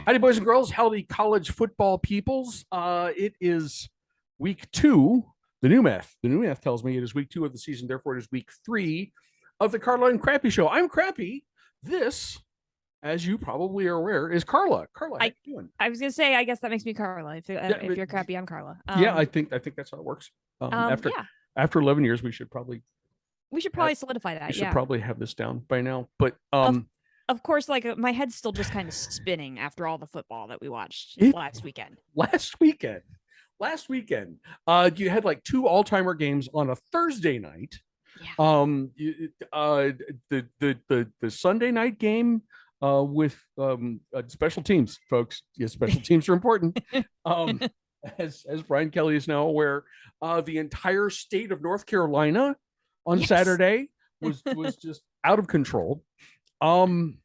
Howdy, boys and girls. Howdy, college football peoples. It is week 2. The new math tells me it is week 2 of the season. Therefore, it is week 3 of the Carla and Crappy Show. I'm Crappy. This, as you probably are aware, is Carla. Carla, how you doing? I was gonna say, I guess that makes me Carla. If you're Crappy, I'm Carla. Yeah, I think that's how it works. After 11 years, we should probably solidify that. We should probably have this down by now. But of course, like my head's still just kind of spinning after all the football that we watched last weekend. You had like 2 all-timer games on a Thursday night. Yeah. The Sunday night game with special teams, folks. Yes, special teams are important. As Brian Kelly is now aware, the entire state of North Carolina on Saturday was just out of control. And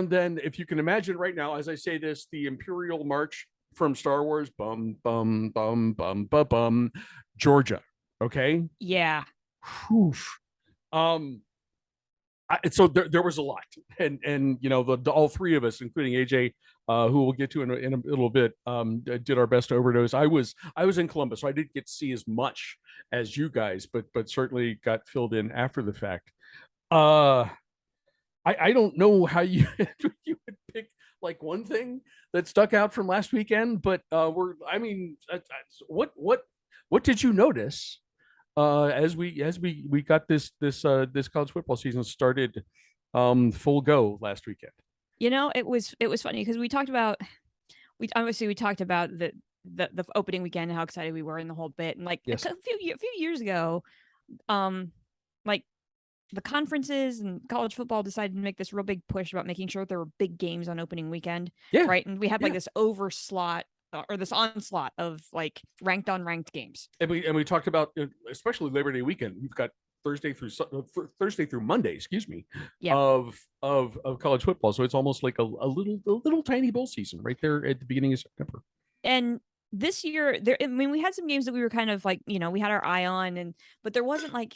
then, if you can imagine right now, as I say this, the Imperial March from Star Wars, bum, bum, bum, bum, bum, bum, Georgia. Okay. Yeah. So there was a lot, and you know, all 3 of us, including AJ, who we'll get to in a little bit, did our best to overdose. I was in Columbus, so I didn't get to see as much as you guys, but certainly got filled in after the fact. I don't know how you would pick like one thing that stuck out from last weekend, but what did you notice as we got this college football season started full go last weekend? You know, it was funny because we talked about the opening weekend and how excited we were and the whole bit, and like a few years ago, like the conferences and college football decided to make this real big push about making sure there were big games on opening weekend. Yeah. Right. And we had like this onslaught of like ranked games. And we talked about, especially Labor Day weekend, you've got Thursday through Monday, of college football. So it's almost like a little tiny bowl season right there at the beginning of September. And this year we had some games that we were kind of like, you know, we had our eye on, but there wasn't like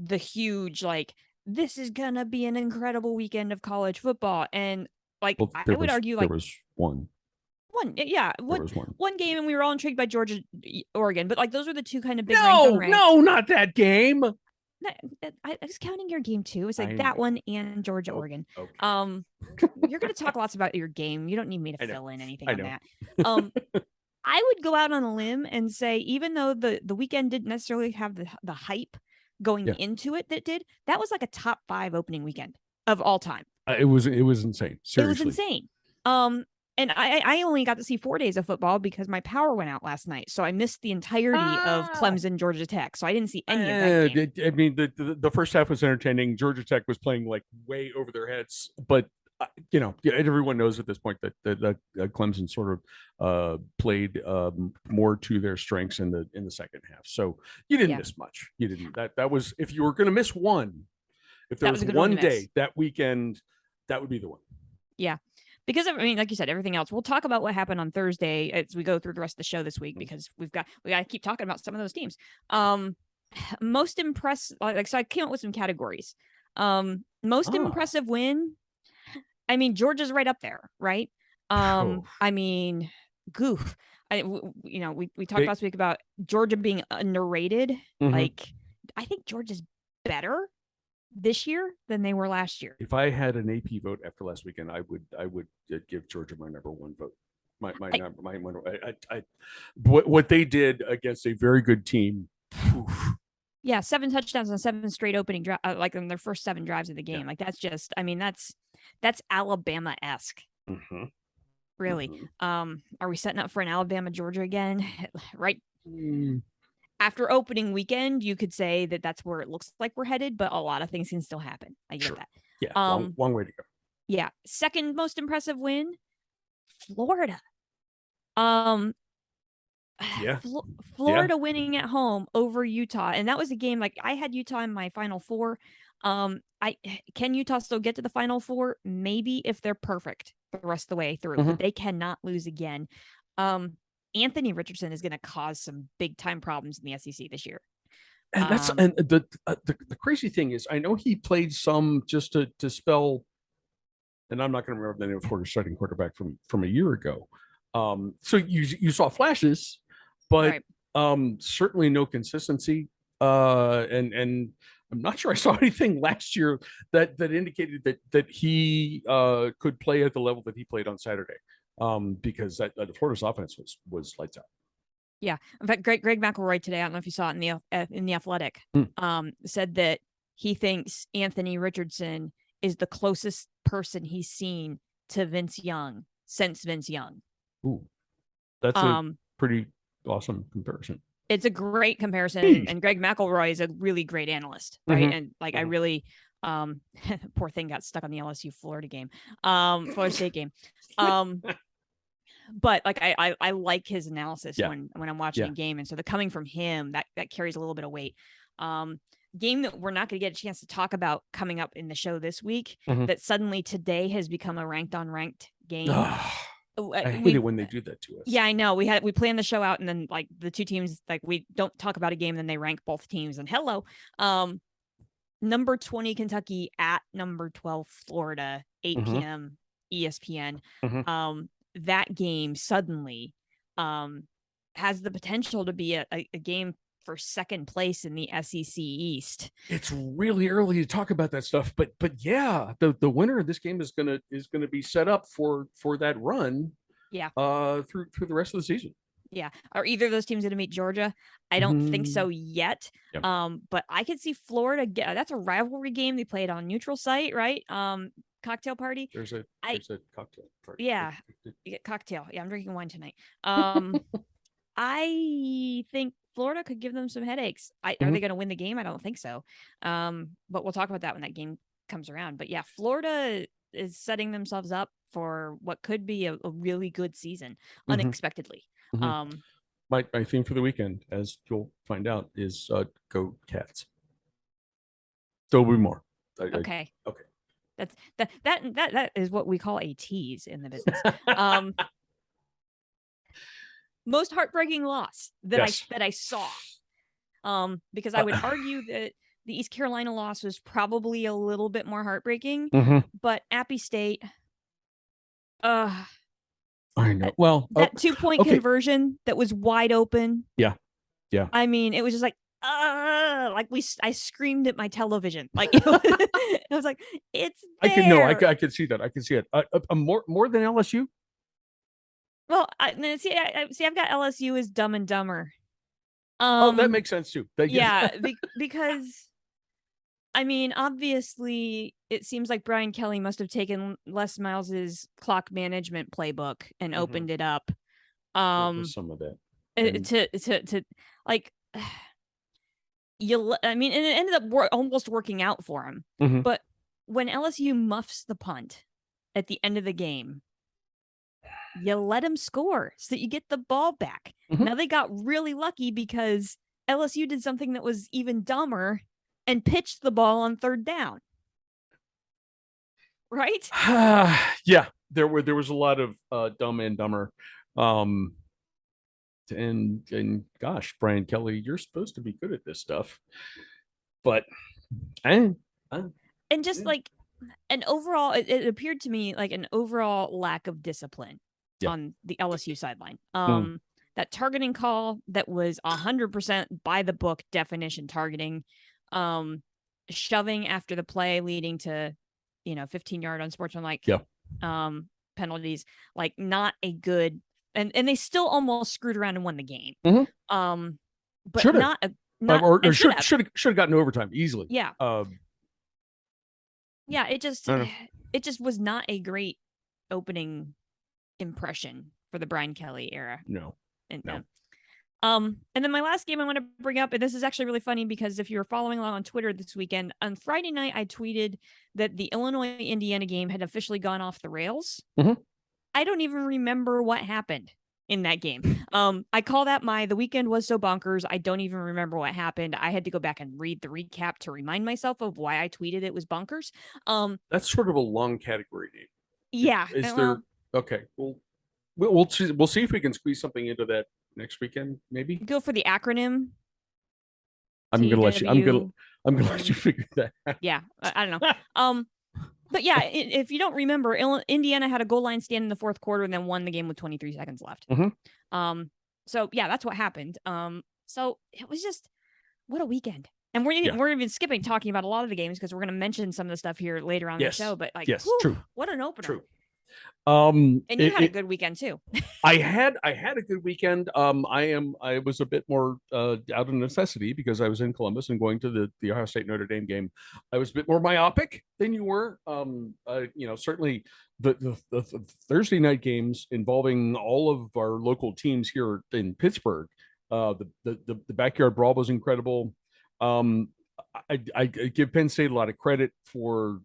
the huge, like, this is gonna be an incredible weekend of college football. And like, I would argue like there was one game, and we were all intrigued by Georgia, Oregon, but like those were the 2 kind of big. No, not that game. I was counting your game too. It's like that one and Georgia, Oregon. Okay. You're going to talk lots about your game. You don't need me to fill in anything on that. I would go out on a limb and say, even though the weekend didn't necessarily have the hype going into it that was like a top 5 opening weekend of all time. It was insane. Seriously. It was insane. And I only got to see 4 days of football because my power went out last night. So I missed the entirety of Clemson, Georgia Tech. So I didn't see any of that game. I mean, the first half was entertaining. Georgia Tech was playing like way over their heads. But, you know, everyone knows at this point that Clemson sort of played more to their strengths in the second half. So you didn't miss much. You didn't. That was, if you were going to miss one, if there was one day that weekend, that would be the one. Yeah. Because, I mean, like you said, everything else. We'll talk about what happened on Thursday as we go through the rest of the show this week, because we got to keep talking about some of those teams. Most impressive, so I came up with some categories. Most impressive win. I mean, Georgia's right up there, right? I mean, goof. We talked last week about Georgia being underrated. Mm-hmm. Like, I think Georgia's better this year than they were last year. If I had an AP vote after last weekend, I would give Georgia my number 1 vote. What they did against a very good team. Oof. Yeah, 7 touchdowns on 7 straight opening drives, like in their first 7 drives of the game. Yeah. Like that's just, I mean, that's Alabama-esque. Mm-hmm. Really. Mm-hmm. Are we setting up for an Alabama Georgia again? Right. After opening weekend, you could say that that's where it looks like we're headed, but a lot of things can still happen. I get that. Yeah, long way to go. Yeah. Second most impressive win, Florida. Florida winning at home over Utah, and that was a game like I had Utah in my Final Four. Can Utah still get to the Final Four? Maybe, if they're perfect. the rest of the way through, Mhm. but they cannot lose again. Anthony Richardson is going to cause some big time problems in the SEC this year. And that's and the crazy thing is, I know he played some just to spell, and I'm not going to remember the name of Florida's starting quarterback from a year ago. So you saw flashes, but Right. certainly no consistency. And I'm not sure I saw anything last year that indicated that he could play at the level that he played on Saturday. Because that Florida's offense was lights out. Yeah. In fact, Greg McElroy today, I don't know if you saw it in the Athletic, said that he thinks Anthony Richardson is the closest person he's seen to Vince Young since Vince Young. Ooh, that's a pretty awesome comparison. It's a great comparison, and Greg McElroy is a really great analyst, right? Mm-hmm. And like, I really, poor thing got stuck on the LSU Florida game, Florida State game. But like, I like his analysis when I'm watching a game, and so the coming from him that carries a little bit of weight. Game that we're not going to get a chance to talk about coming up in the show this week, that suddenly today has become a ranked on ranked game. I hate it when they do that to us. Yeah, I know. We planned the show out, and then like the two teams, like we don't talk about a game, and then they rank both teams. And hello, number 20 Kentucky at number 12 Florida, 8 p.m. ESPN. That game suddenly has the potential to be a game for second place in the SEC East. It's really early to talk about that stuff, but yeah, the winner of this game is gonna be set up for that run. Yeah. Through the rest of the season. Yeah. Are either of those teams going to meet Georgia? I don't think so yet. Yep. But I could see Florida that's a rivalry game. They play it on neutral site, right? Cocktail party. There's a cocktail party. Yeah. Cocktail. Yeah, I'm drinking wine tonight. I think Florida could give them some headaches. Are they going to win the game? I don't think so. But we'll talk about that when that game comes around. But yeah, Florida is setting themselves up for what could be a really good season unexpectedly. My theme for the weekend, as you'll find out, is go Cats. There'll be more. Okay. That is what we call a tease in the business. Most heartbreaking loss that I saw. Because I would argue that the East Carolina loss was probably a little bit more heartbreaking, but Appy State, I know. Well, that 2-point conversion that was wide open. Yeah. I mean, it was just like, I screamed at my television. Like, I was like, it's there. I could see that. I could see it. More than LSU. Well, I've got LSU as Dumb and Dumber. That makes sense too. Because I mean, obviously, it seems like Brian Kelly must have taken Les Miles's clock management playbook and opened it up. Some of that to like, I mean, and it ended up almost working out for him. But when LSU muffs the punt at the end of the game, you let him score so that you get the ball back. Now they got really lucky because LSU did something that was even dumber and pitched the ball on third down. Right? Yeah, there was a lot of dumb and dumber. And gosh, Brian Kelly, you're supposed to be good at this stuff. But and just like an overall, it appeared to me like an overall lack of discipline on the LSU sideline. That targeting call that was 100% by the book definition targeting, shoving after the play leading to, 15-yard unsportsmanlike penalties, like not a good, and they still almost screwed around and won the game. But should've. or should have gotten overtime easily. Yeah. It just was not a great opening impression for the Brian Kelly era. No. And then my last game I want to bring up, and this is actually really funny because if you were following along on Twitter this weekend, on Friday night, I tweeted that the Illinois-Indiana game had officially gone off the rails. I don't even remember what happened in that game. I call that the weekend was so bonkers. I don't even remember what happened. I had to go back and read the recap to remind myself of why I tweeted it was bonkers. That's sort of a long category name. Yeah. Is there? Well, Okay. Well, we'll see if we can squeeze something into that next weekend. Maybe. go for the acronym I'm gonna let you. TW. I'm gonna let you figure that out. Yeah, I don't know. But yeah, if you don't remember, Indiana had a goal line stand in the fourth quarter and then won the game with 23 seconds left. Mhm. So yeah, that's what happened. So it was just what a weekend. And Yeah. we're even skipping talking about a lot of the games because we're going to mention some of the stuff here later on in the show. Yes. But like, Yes. whew, True. what an opener! True. And you had a good weekend too. I had a good weekend. I was a bit more out of necessity because I was in Columbus and going to the Ohio State Notre Dame game. I was a bit more myopic than you were. Certainly the Thursday night games involving all of our local teams here in Pittsburgh. The backyard brawl was incredible. I give Penn State a lot of credit for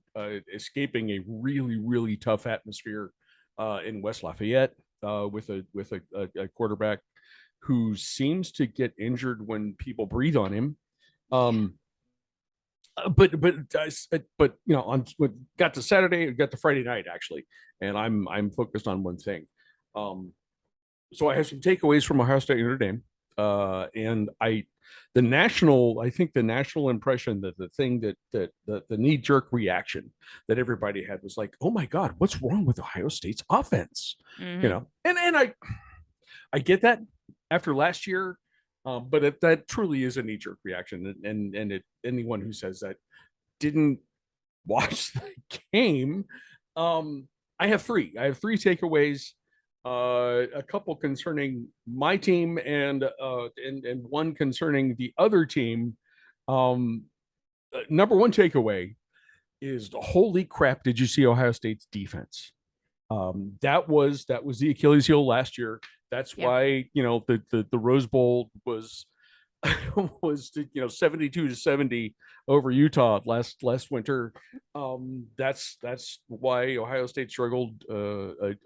escaping a really really tough atmosphere in West Lafayette with a quarterback who seems to get injured when people breathe on him. But on got to Saturday, got to Friday night actually, and I'm focused on one thing. So I have some takeaways from Ohio State Notre Dame, and I think the national impression that the thing that the knee jerk reaction that everybody had was like, oh my God, what's wrong with Ohio State's offense? Mm-hmm. And I get that after last year, but that truly is a knee jerk reaction, and anyone who says that didn't watch the game. I have three. I have three takeaways. A couple concerning my team and one concerning the other team. Number one takeaway is holy crap! Did you see Ohio State's defense? That was the Achilles heel last year. That's Yeah. why the Rose Bowl was was 72-70 over Utah last winter. That's why Ohio State struggled,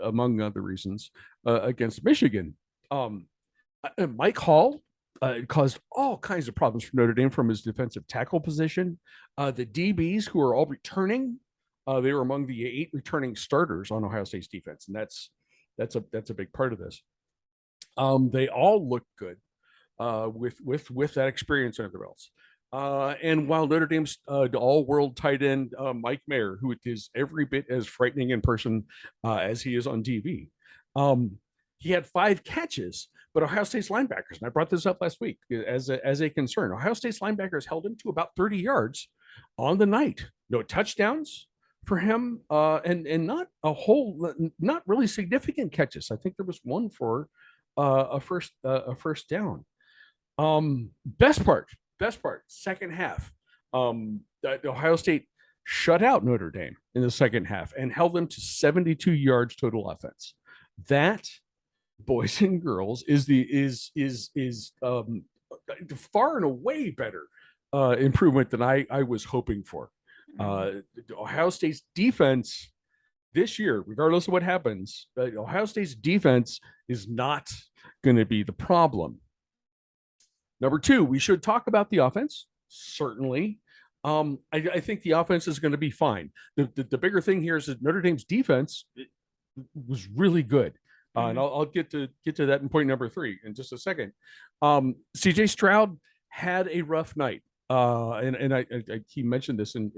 among other reasons, against Michigan. Mike Hall caused all kinds of problems for Notre Dame from his defensive tackle position. The DBs who are all returning, they were among the 8 returning starters on Ohio State's defense, and that's a big part of this. They all look good with that experience under the belts. And while Notre Dame's all-world tight end Mike Mayer, who is every bit as frightening in person as he is on TV, he had 5 catches. But Ohio State's linebackers, and I brought this up last week as a concern, Ohio State's linebackers held him to about 30 yards on the night. No touchdowns for him, and not really significant catches. I think there was one for a first down. Best part, second half. Ohio State shut out Notre Dame in the second half and held them to 72 yards total offense. That, boys and girls, is far and away better improvement than I was hoping for. Ohio State's defense this year, regardless of what happens, Ohio State's defense is not going to be the problem. Number 2, we should talk about the offense, certainly. I think the offense is going to be fine. The bigger thing here is that Notre Dame's defense was really good. And I'll get to that in point number 3 in just a second. CJ Stroud had a rough night. And he mentioned this in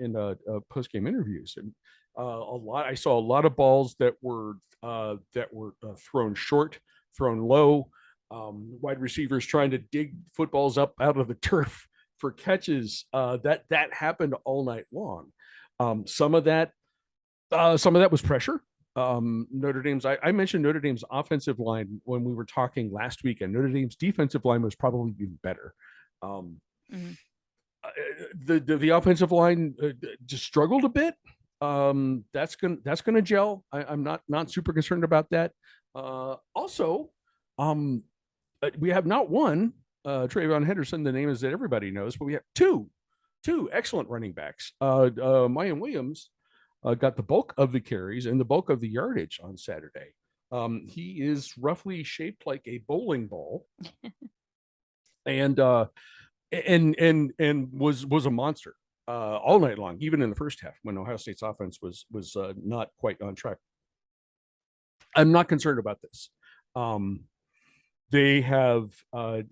post game interviews. And I saw a lot of balls that were thrown short, thrown low. Wide receivers trying to dig footballs up out of the turf for catches. That happened all night long. Some of that was pressure. Notre Dame's. I mentioned Notre Dame's offensive line when we were talking last week, and Notre Dame's defensive line was probably even better. The offensive line just struggled a bit. That's gonna gel. I'm not super concerned about that. Also, we have not one Trayvon Henderson. The name is that everybody knows, but we have two excellent running backs. Mayan Williams got the bulk of the carries and the bulk of the yardage on Saturday. He is roughly shaped like a bowling ball, and was a monster all night long, even in the first half when Ohio State's offense was not quite on track. I'm not concerned about this. Um, they have a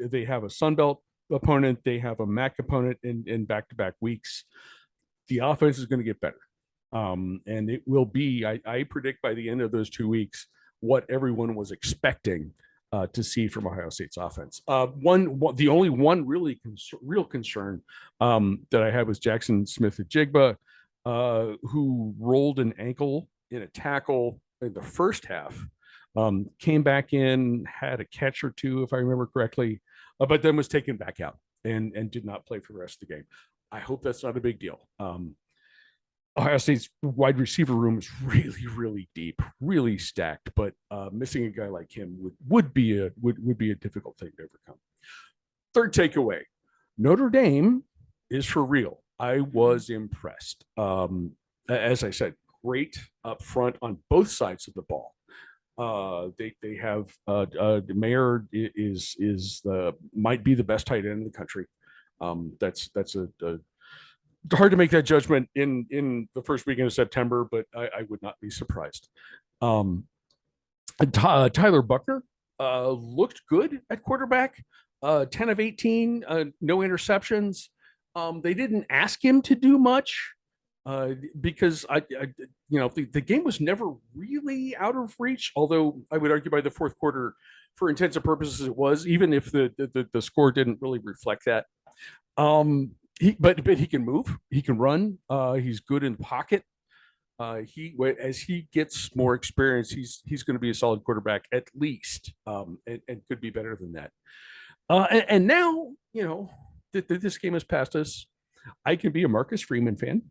Sun Belt opponent. They have a MAC opponent in back-to-back weeks. The offense is going to get better. And it will be, I predict by the end of those 2 weeks, what everyone was expecting to see from Ohio State's offense. The only one real concern that I had was Jackson Smith-Njigba, who rolled an ankle in a tackle in the first half. Came back in, had a catch or two, if I remember correctly, but then was taken back out and did not play for the rest of the game. I hope that's not a big deal. Ohio State's wide receiver room is really, really deep, really stacked, but missing a guy like him would be a difficult thing to overcome. Third takeaway: Notre Dame is for real. I was impressed. As I said, great up front on both sides of the ball. They have Mayer is might be the best tight end in the country. That's a hard to make that judgment in the first weekend of September, but I would not be surprised. Tyler Buckner looked good at quarterback. 10 of 18, no interceptions. They didn't ask him to do much because the game was never really out of reach. Although I would argue by the fourth quarter, for intents and purposes, it was, even if the score didn't really reflect that. But he can move, he can run. He's good in the pocket. As he gets more experience, he's going to be a solid quarterback at least, and could be better than that. And now, this game has passed us. I can be a Marcus Freeman fan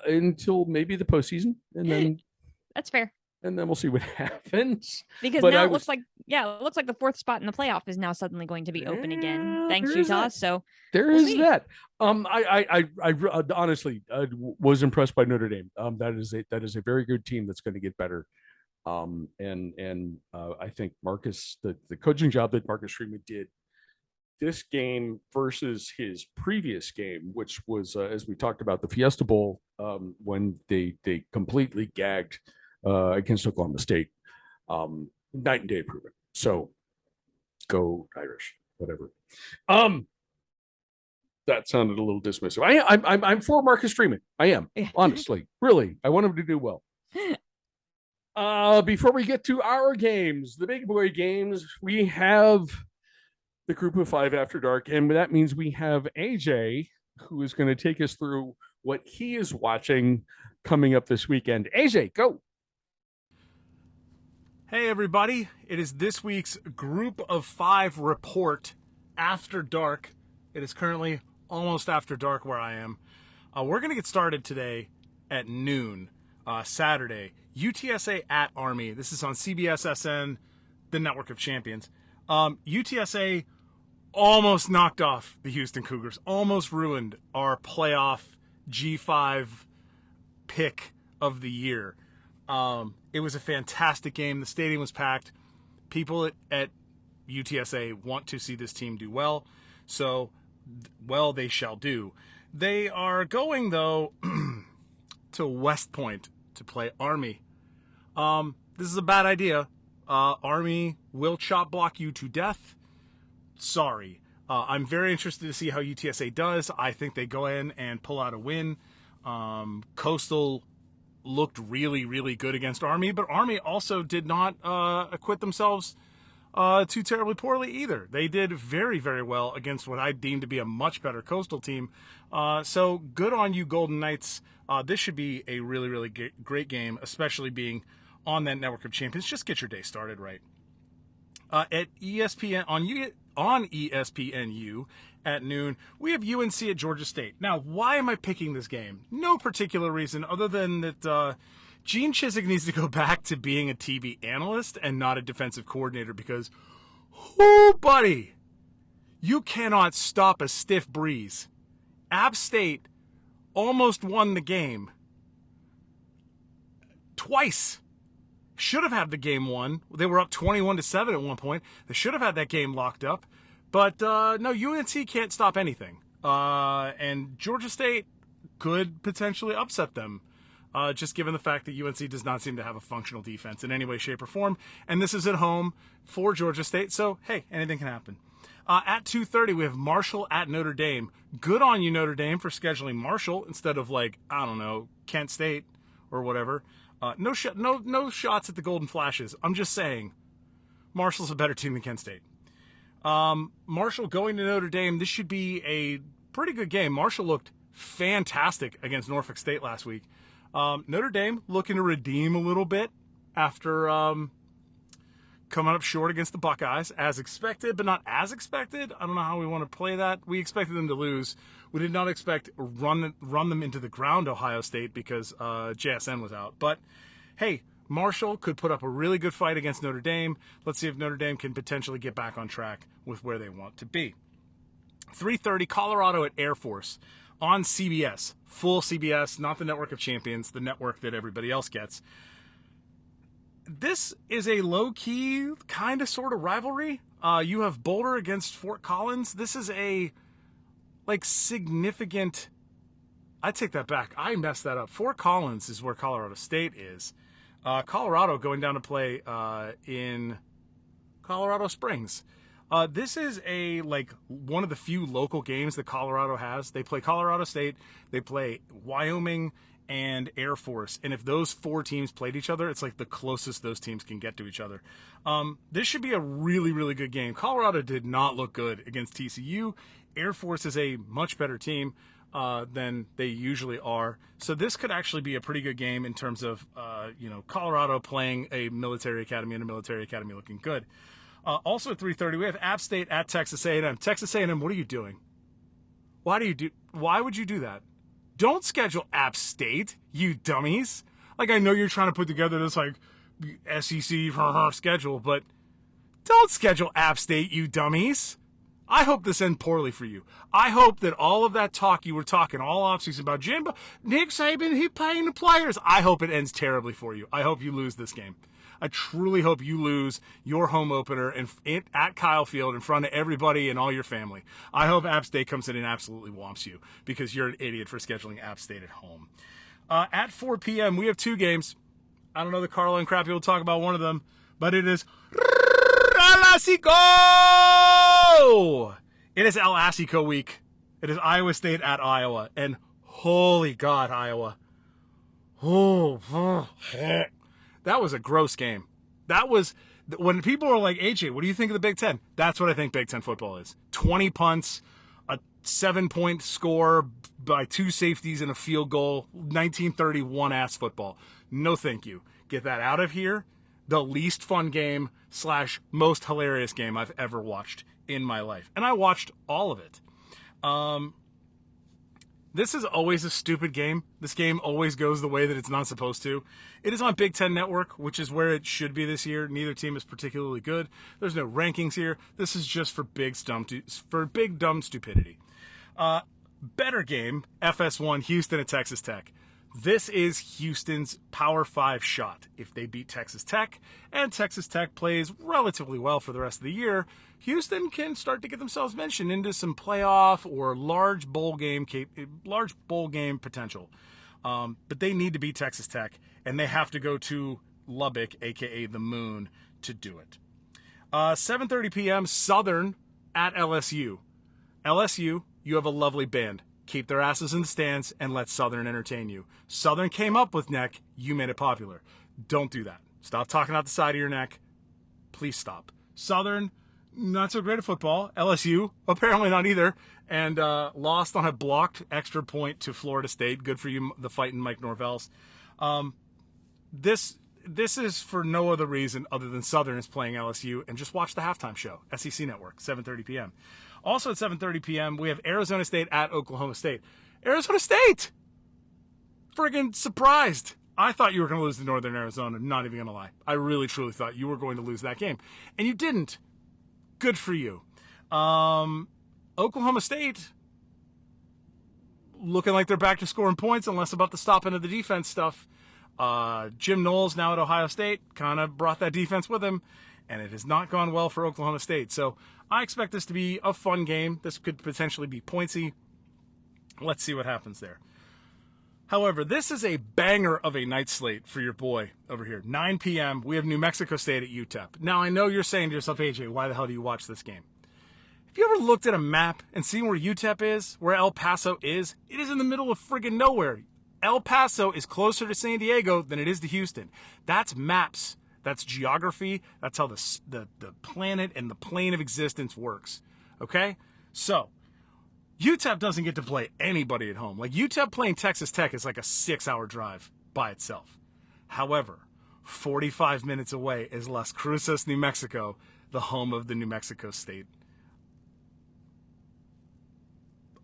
until maybe the postseason, and then that's fair. And then we'll see what happens. Because now it looks like the fourth spot in the playoff is now suddenly going to be open again, thanks Utah. So there is that. I honestly was impressed by Notre Dame. That is a very good team that's going to get better. And I think the coaching job that Marcus Freeman did this game versus his previous game, which was as we talked about, the Fiesta Bowl, when they completely gagged against Oklahoma State, night and day improvement. So go Irish, whatever. That sounded a little dismissive. I'm for Marcus Freeman. I am, honestly, really. I want him to do well. Before we get to our games, the big boy games, we have the Group of Five After Dark, and that means we have AJ, who is going to take us through what he is watching coming up this weekend. AJ, go. Hey everybody, it is this week's Group of Five report after dark. It is currently almost after dark where I am. We're going to get started today at noon, Saturday. UTSA at Army. This is on CBS-SN, the Network of Champions. UTSA almost knocked off the Houston Cougars, almost ruined our playoff G5 pick of the year. It was a fantastic game. The stadium was packed. People at UTSA want to see this team do well. So, well, they shall do. They are going, though, to West Point to play Army. This is a bad idea. Army will chop block you to death. Sorry. I'm very interested to see how UTSA does. I think they go in and pull out a win. Coastal looked really, really good against Army, but Army also did not acquit themselves too terribly poorly either. They did very, very well against what I deem to be a much better Coastal team. So good on you, Golden Knights. This should be a really, really great game, especially being on that Network of Champions. Just get your day started right. At ESPN on ESPNU at noon, we have UNC at Georgia State. Now, why am I picking this game? No particular reason other than that Gene Chizik needs to go back to being a TV analyst and not a defensive coordinator because, oh, buddy, you cannot stop a stiff breeze. App State almost won the game twice. Should have had the game won. They were up 21-7 at one point. They should have had that game locked up. But no, UNC can't stop anything. And Georgia State could potentially upset them just given the fact that UNC does not seem to have a functional defense in any way, shape, or form. And this is at home for Georgia State, so, hey, anything can happen. At 2:30, we have Marshall at Notre Dame. Good on you, Notre Dame, for scheduling Marshall instead of, Kent State or whatever. No shots at the Golden Flashes. I'm just saying, Marshall's a better team than Kent State. Marshall going to Notre Dame, this should be a pretty good game. Marshall looked fantastic against Norfolk State last week. Notre Dame looking to redeem a little bit after coming up short against the Buckeyes, as expected, but not as expected. I don't know how we want to play that. We expected them to lose. We did not expect run them into the ground, Ohio State, because JSN was out. But, hey, Marshall could put up a really good fight against Notre Dame. Let's see if Notre Dame can potentially get back on track with where they want to be. 3:30, Colorado at Air Force on CBS. Full CBS, not the Network of Champions, the network that everybody else gets. This is a low-key kind of sort of rivalry. You have Boulder against Fort Collins. This is a, significant... I take that back. I messed that up. Fort Collins is where Colorado State is. Colorado going down to play in Colorado Springs. This is one of the few local games that Colorado has. They play Colorado State, they play Wyoming, and Air Force. And if those four teams played each other, it's like the closest those teams can get to each other. This should be a really, really good game. Colorado did not look good against TCU. Air Force is a much better team than they usually are. So this could actually be a pretty good game in terms of, Colorado playing a military academy and a military academy looking good. Also at 3:30, we have App State at Texas A&M. Texas A&M, what are you doing? Why would you do that? Don't schedule App State, you dummies. I know you're trying to put together this, SEC schedule, but don't schedule App State, you dummies. I hope this ends poorly for you. I hope that all of that talk you were talking all offseason about Nick Saban, he paying the players. I hope it ends terribly for you. I hope you lose this game. I truly hope you lose your home opener at Kyle Field in front of everybody and all your family. I hope App State comes in and absolutely whomps you because you're an idiot for scheduling App State at home. At 4 p.m., we have two games. I don't know that Carla and Crappy will talk about one of them, but it is El Asico! It is El Asico week. It is Iowa State at Iowa, and holy God, Iowa. That was a gross game. That was, when people are like, AJ, what do you think of the Big Ten? That's what I think Big Ten football is. 20 punts, a 7-point score by 2 safeties and a field goal, 1931-ass football. No thank you. Get that out of here. The least fun game / most hilarious game I've ever watched in my life. And I watched all of it. This is always a stupid game. This game always goes the way that it's not supposed to. It is on Big Ten Network, which is where it should be this year. Neither team is particularly good. There's no rankings here. This is just for big dumb stupidity. Better game, FS1, Houston at Texas Tech. This is Houston's Power 5 shot. If they beat Texas Tech, and Texas Tech plays relatively well for the rest of the year, Houston can start to get themselves mentioned into some playoff or large bowl game potential. But they need to beat Texas Tech, and they have to go to Lubbock, a.k.a. the Moon, to do it. 7:30 p.m., Southern at LSU. LSU, you have a lovely band. Keep their asses in the stands and let Southern entertain you. Southern came up with neck. You made it popular. Don't do that. Stop talking out the side of your neck. Please stop. Southern, not so great at football. LSU, apparently not either. And lost on a blocked extra point to Florida State. Good for you, the fighting Mike Norvell's. This is for no other reason other than Southern is playing LSU. And just watch the halftime show. SEC Network, 7:30 p.m. Also at 7:30 p.m., we have Arizona State at Oklahoma State. Arizona State! Friggin' surprised. I thought you were going to lose to Northern Arizona. I'm not even going to lie. I really, truly thought you were going to lose that game. And you didn't. Good for you. Oklahoma State, looking like they're back to scoring points, unless about the stopping of the defense stuff. Jim Knowles, now at Ohio State, kind of brought that defense with him. And it has not gone well for Oklahoma State. So I expect this to be a fun game. This could potentially be pointsy. Let's see what happens there. However, this is a banger of a night slate for your boy over here. 9 p.m. We have New Mexico State at UTEP. Now, I know you're saying to yourself, AJ, why the hell do you watch this game? Have you ever looked at a map and seen where UTEP is, where El Paso is? It is in the middle of friggin' nowhere. El Paso is closer to San Diego than it is to Houston. That's maps. That's geography. That's how the planet and the plane of existence works. Okay? So, UTEP doesn't get to play anybody at home. Like, UTEP playing Texas Tech is like a 6-hour drive by itself. However, 45 minutes away is Las Cruces, New Mexico, the home of the New Mexico State.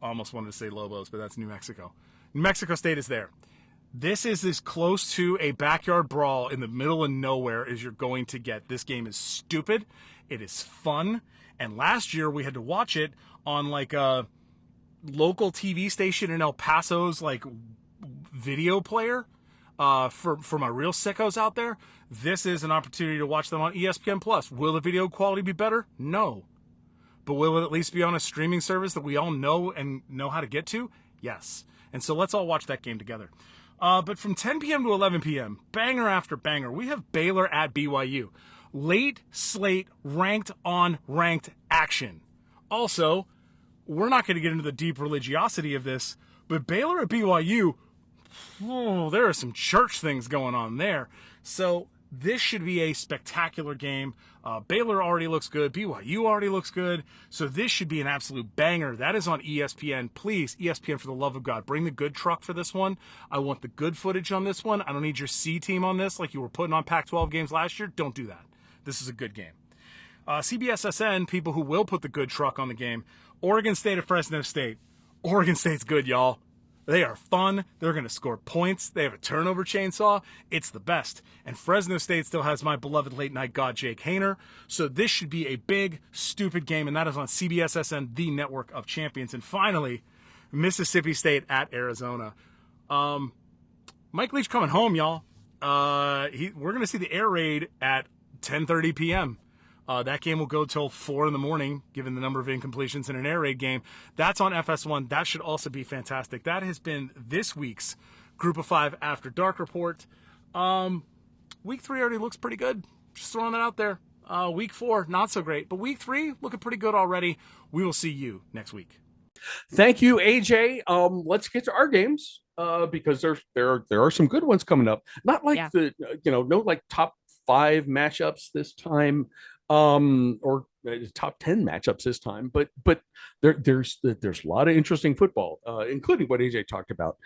Almost wanted to say Lobos, but that's New Mexico. New Mexico State is there. This is as close to a backyard brawl in the middle of nowhere as you're going to get. This game is stupid. It is fun. And last year we had to watch it on like a local TV station in El Paso's like video player for my real sickos out there. This is an opportunity to watch them on ESPN Plus. Will the video quality be better? No. But will it at least be on a streaming service that we all know and know how to get to? Yes. And so let's all watch that game together. But from 10 p.m. to 11 p.m., banger after banger, we have Baylor at BYU. Late slate, ranked on ranked action. Also, we're not going to get into the deep religiosity of this, but Baylor at BYU, there are some church things going on there. So this should be a spectacular game. Baylor already looks good. BYU already looks good. So this should be an absolute banger. That is on ESPN. Please, ESPN, for the love of God, bring the good truck for this one. I want the good footage on this one. I don't need your C team on this like you were putting on Pac-12 games last year. Don't do that. This is a good game. CBSSN, people who will put the good truck on the game. Oregon State at Fresno State. Oregon State's good, y'all. They are fun. They're going to score points. They have a turnover chainsaw. It's the best. And Fresno State still has my beloved late-night god, Jake Haener. So this should be a big, stupid game, and that is on CBSSN, the network of champions. And finally, Mississippi State at Arizona. Mike Leach coming home, y'all. We're going to see the air raid at 10:30 p.m. That game will go till 4 in the morning, given the number of incompletions in an air raid game. That's on FS1. That should also be fantastic. That has been this week's Group of 5 After Dark report. Week 3 already looks pretty good. Just throwing that out there. Week 4, not so great. But week 3, looking pretty good already. We will see you next week. Thank you, AJ. Let's get to our games because there are some good ones coming up. Not like no like top 5 matchups this time. Or top 10 matchups this time, but there's a lot of interesting football, including what AJ talked about.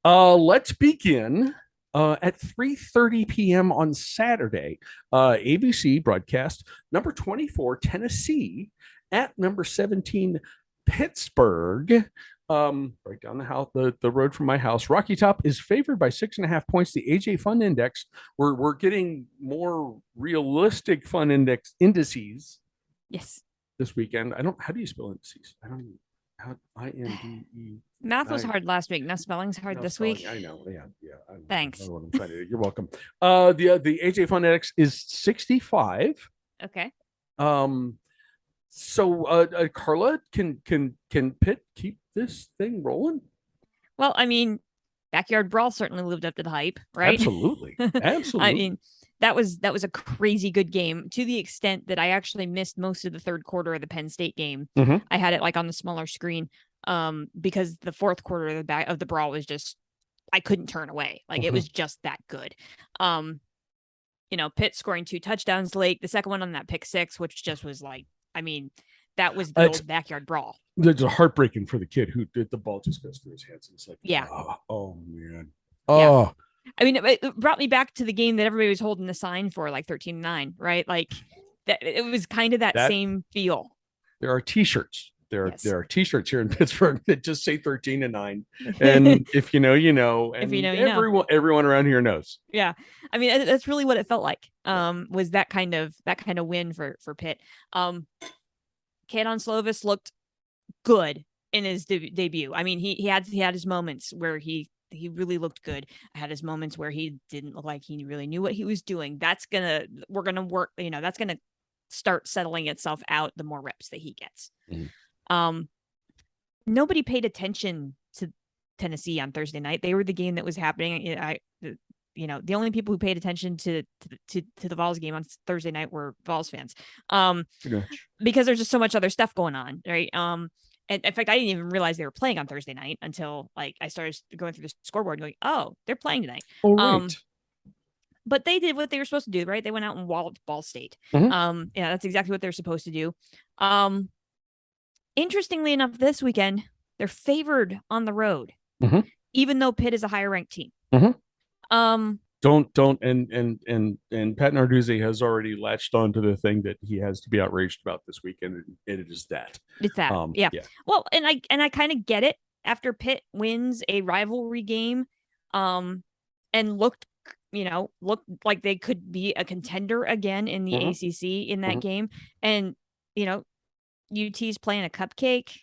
Let's begin at 3:30 p.m. on Saturday. ABC broadcast number 24 Tennessee at number 17 Pittsburgh. Right down the road from my house. Rocky Top is favored by 6.5 points. The AJ Fun Index. We're getting more realistic fun indices. Yes. This weekend. How do you spell indices? I don't even. How INDE. Math was hard last week. Now spelling's hard this week. I know. Yeah. Thanks. I know what I'm trying to do. You're welcome. The AJ Fun Index is 65. Okay. So, Carla, can Pitt keep this thing rolling? Well, I mean, Backyard Brawl certainly lived up to the hype, right? Absolutely. I mean, that was a crazy good game, to the extent that I actually missed most of the third quarter of the Penn State game. Mm-hmm. I had it like on the smaller screen because the fourth quarter of the Brawl was just, I couldn't turn away. Like it was just that good. Pitt scoring 2 touchdowns late. The second one on that pick 6, which just was like, I mean, that was the old Backyard Brawl. It's heartbreaking for the kid who did the ball just goes through his hands. And it's like, oh man. Oh, yeah. I mean, it brought me back to the game that everybody was holding the sign for, like 13-9, right? Like that. It was kind of that same feel. There are T-shirts. There are T-shirts here in Pittsburgh that just say 13-9, and if you know, you know. And if you know, everyone around here knows. Yeah, I mean, that's really what it felt like. Was that kind of win for Pitt. Kadon Slovis looked good in his debut. I mean, he had his moments where he really looked good. I had his moments where he didn't look like he really knew what he was doing. We're gonna work. That's gonna start settling itself out the more reps that he gets. Mm-hmm. Nobody paid attention to Tennessee on Thursday night. They were the game that was happening. The only people who paid attention to the Vols game on Thursday night were Vols fans, because there's just so much other stuff going on, right? And in fact, I didn't even realize they were playing on Thursday night until like I started going through the scoreboard and going, oh, they're playing tonight. Oh, right. But they did what they were supposed to do, right? They went out and walloped Ball State. Mhm. That's exactly what they're supposed to do. Interestingly enough, this weekend they're favored on the road, even though Pitt is a higher ranked team. Don't and Pat Narduzzi has already latched onto the thing that he has to be outraged about this weekend, and it is that. It's that. Yeah. Well, and I kind of get it after Pitt wins a rivalry game, and looked like they could be a contender again in the ACC in that game, and UT's playing a cupcake.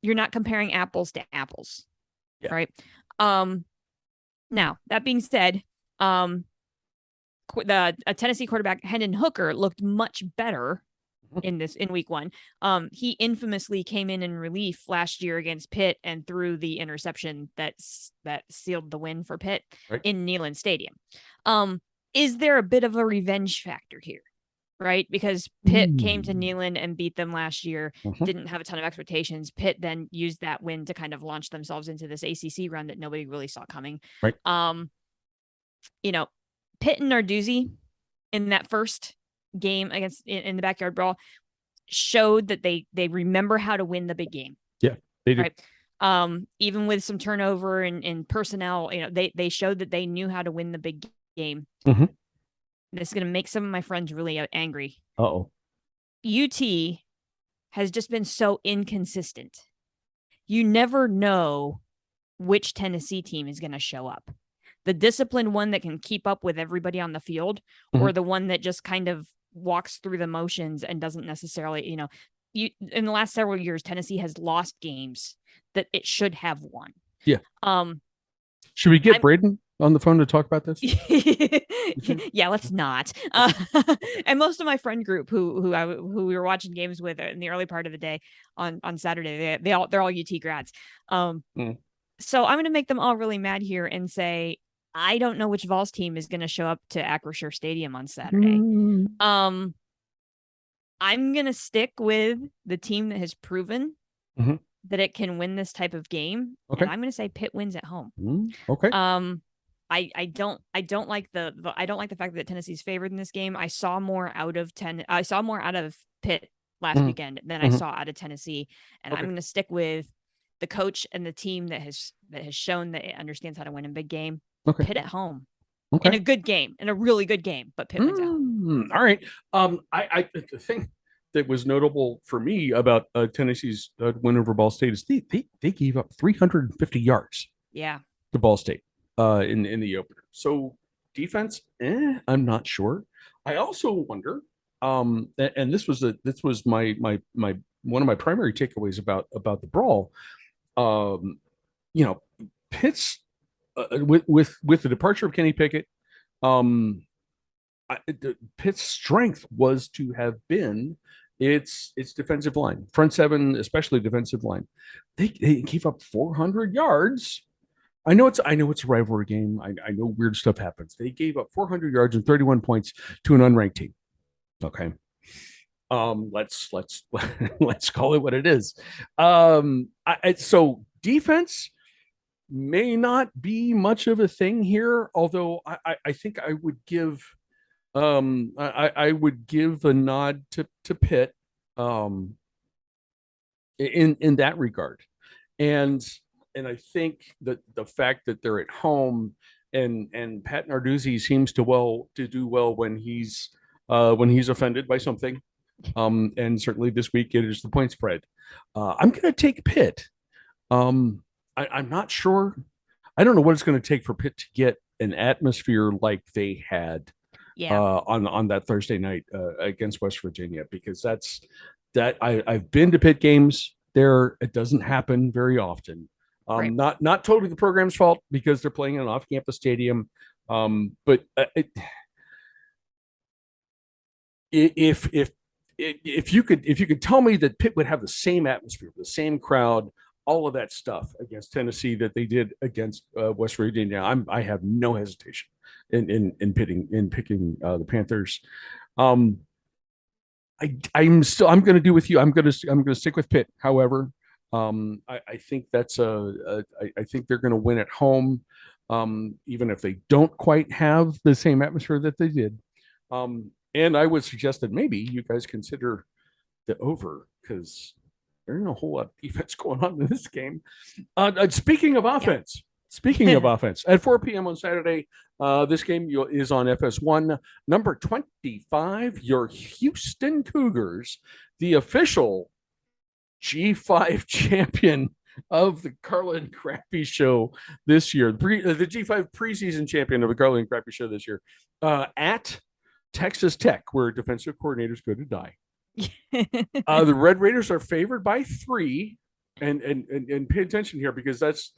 You're not comparing apples to apples, right? Now, that being said, the Tennessee quarterback Hendon Hooker looked much better in week one. He infamously came in relief last year against Pitt and threw the interception that sealed the win for Pitt in Neyland Stadium. Is there a bit of a revenge factor here? Right? Because Pitt came to Neyland and beat them last year, didn't have a ton of expectations. Pitt then used that win to kind of launch themselves into this ACC run that nobody really saw coming. Right. Pitt and Narduzzi in that first game against in the backyard brawl showed that they remember how to win the big game. Yeah, they do. Right. Even with some turnover and personnel, they showed that they knew how to win the big game. This is going to make some of my friends really angry. UT has just been so inconsistent. You never know which Tennessee team is going to show up. The disciplined one that can keep up with everybody on the field, or the one that just kind of walks through the motions and doesn't necessarily, in the last several years, Tennessee has lost games that it should have won. Yeah. Should we get Braden on the phone to talk about this? Yeah, let's not. And most of my friend group who we were watching games with in the early part of the day on Saturday, they're all UT grads. So I'm going to make them all really mad here and say, I don't know which Vols team is going to show up to Acrisure Stadium on Saturday. I'm going to stick with the team that has proven that it can win this type of game. Okay. And I'm going to say Pitt wins at home. Okay. I don't like the fact that Tennessee's favored in this game. I saw more out of Pitt last weekend than I saw out of Tennessee, and I'm going to stick with the coach and the team that has shown that it understands how to win a big game. Pitt at home. In a good game, in a really good game, but Pitt wins at home. All right. I the thing that was notable for me about Tennessee's win over Ball State is they gave up 350 yards. Yeah. To Ball State in the opener. So defense, I'm not sure. I also wonder, and this was my one of my primary takeaways about the brawl. Pitt's with the departure of Kenny Pickett, Pitt's strength was to have been its defensive line, front seven, especially defensive line. They gave up 400 yards. I know it's a rivalry game. I know weird stuff happens. They gave up 400 yards and 31 points to an unranked team. Okay. Let's call it what it is. So defense may not be much of a thing here, although I think I would give I would give a nod to Pitt in that regard. And I think that the fact that they're at home and Pat Narduzzi seems to do well when he's offended by something. And certainly this week it is the point spread. I'm going to take Pitt. I'm not sure. I don't know what it's going to take for Pitt to get an atmosphere like they had on that Thursday night against West Virginia, because I've been to Pitt games there. It doesn't happen very often. Right. Not totally the program's fault because they're playing in an off-campus stadium. But if you could tell me that Pitt would have the same atmosphere, the same crowd all of that stuff against Tennessee that they did against West Virginia, I have no hesitation in picking the Panthers. I'm going to do with you. I'm going to stick with Pitt. However, I think I think they're going to win at home, even if they don't quite have the same atmosphere that they did. And I would suggest that maybe you guys consider the over because there ain't a whole lot of defense going on in this game. Speaking of offense, at 4 p.m. on Saturday, this game is on FS1. Number 25, your Houston Cougars, the official G5 champion of the Carla and Crappy Show this year, the G5 preseason champion of the Carla and Crappy Show this year, at Texas Tech, where defensive coordinators go to die. The Red Raiders are favored by 3, and pay attention here because that's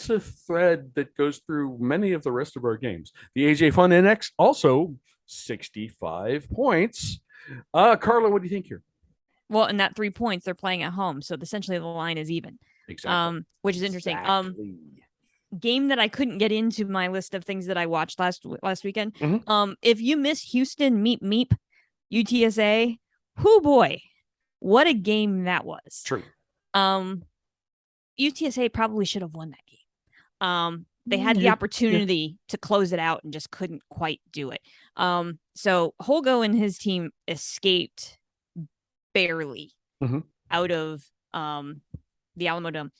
a thread that goes through many of the rest of our games. The AJ Fun NX also 65 points. Carla, what do you think here? Well, and that 3 points, they're playing at home, so essentially the line is even. Exactly. Which is interesting. Exactly. Game that I couldn't get into my list of things that I watched last weekend. Mm-hmm. If you missed Houston Meep UTSA, whoo boy, what a game that was. True. UTSA probably should have won that game. They had the opportunity to close it out and just couldn't quite do it. So Holgo and his team escaped barely out of the Alamo Dome.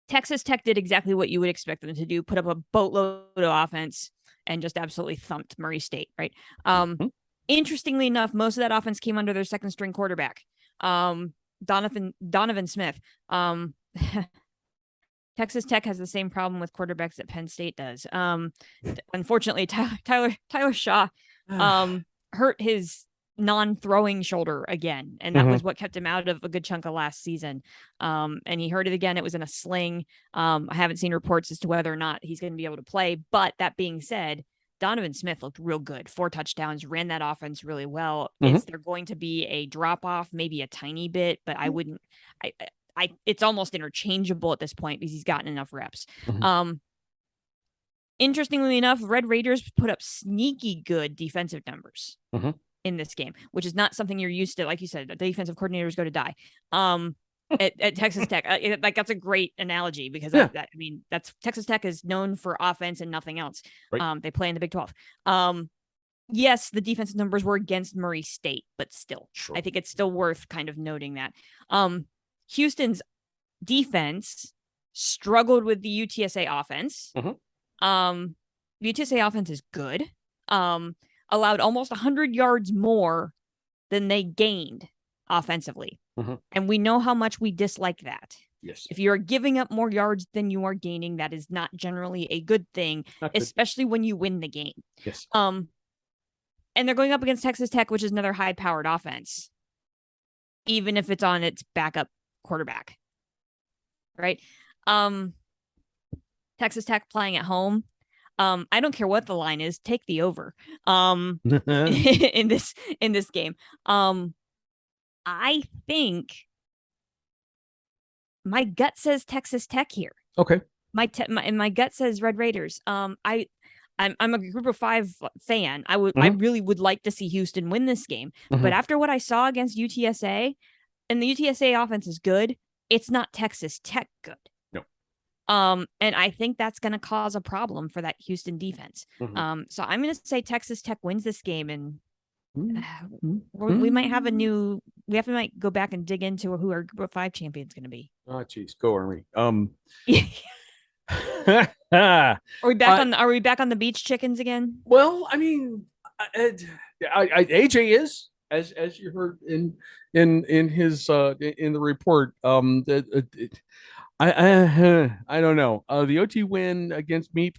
Texas Tech did exactly what you would expect them to do, put up a boatload of offense and just absolutely thumped Murray State, right? Interestingly enough, most of that offense came under their second string quarterback, Donovan Smith. Texas Tech has the same problem with quarterbacks that Penn State does. Unfortunately, Tyler Shaw hurt his non-throwing shoulder again, and that was what kept him out of a good chunk of last season. And he hurt it again. It was in a sling. I haven't seen reports as to whether or not he's going to be able to play. But that being said, Donovan Smith looked real good. 4 touchdowns, ran that offense really well. Is there going to be a drop off? Maybe a tiny bit, but I wouldn't. It's almost interchangeable at this point because he's gotten enough reps. Interestingly enough, Red Raiders put up sneaky good defensive numbers in this game, which is not something you're used to. Like you said, the defensive coordinators go to die. At Texas Tech, that's a great analogy because that's Texas Tech is known for offense and nothing else. Right. They play in the Big 12. Yes, the defensive numbers were against Murray State, but still, sure. I think it's still worth kind of noting that. Houston's defense struggled with the UTSA offense. The UTSA offense is good. Allowed almost 100 yards more than they gained offensively. And we know how much we dislike that. Yes. If you are giving up more yards than you are gaining, that is not generally a good thing, especially when you win the game. Yes. And they're going up against Texas Tech, which is another high-powered offense, even if it's on its backup quarterback. Right? Texas Tech playing at home. I don't care what the line is. Take the over. In this game. I think my gut says Texas Tech here. Okay. My gut says Red Raiders. I'm a Group of 5 fan. I really would like to see Houston win this game, but after what I saw against UTSA, and the UTSA offense is good, it's not Texas Tech good. And I think that's going to cause a problem for that Houston defense. So I'm going to say Texas Tech wins this game, and we might have might go back and dig into who our Group of 5 champion is going to be. Oh, geez, go Army. Are we back on the beach chickens again? Well, I mean, AJ is, as you heard in his in the report. I don't know. The OT win against Meep,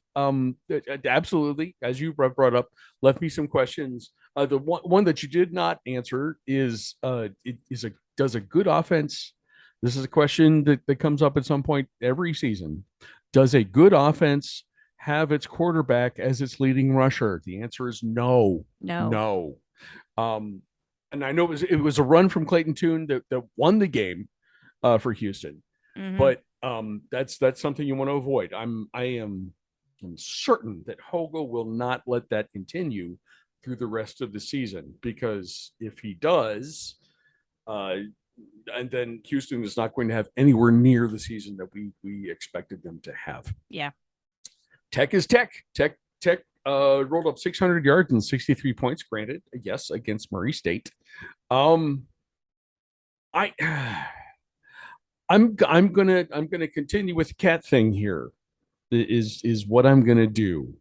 absolutely, as you brought up, left me some questions. The one that you did not answer is does a good offense? This is a question that comes up at some point every season. Does a good offense have its quarterback as its leading rusher? The answer is no. And I know it was a run from Clayton Tune that won the game. for Houston. Mhm. But that's something you want to avoid. I'm certain that Hogo will not let that continue through the rest of the season, because if he does, and then Houston is not going to have anywhere near the season that we expected them to have. Yeah. Tech is Tech. Tech rolled up 600 yards and 63 points. Granted, yes, against Murray State. I I'm gonna continue with the cat thing here. Is what I'm gonna do.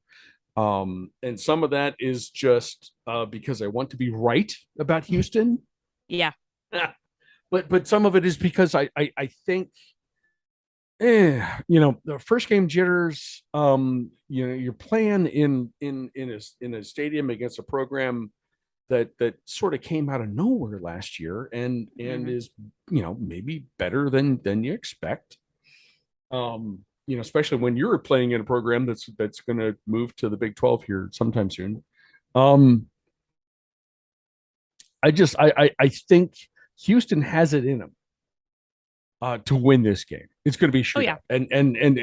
And some of that is just because I want to be right about Houston. Yeah. But some of it is because I think the first game jitters. You're playing in a stadium against a program that sort of came out of nowhere last year and is maybe better than you expect. Especially when you're playing in a program that's going to move to the Big 12 here sometime soon. I think Houston has it in them to win this game. It's going to be shootout, and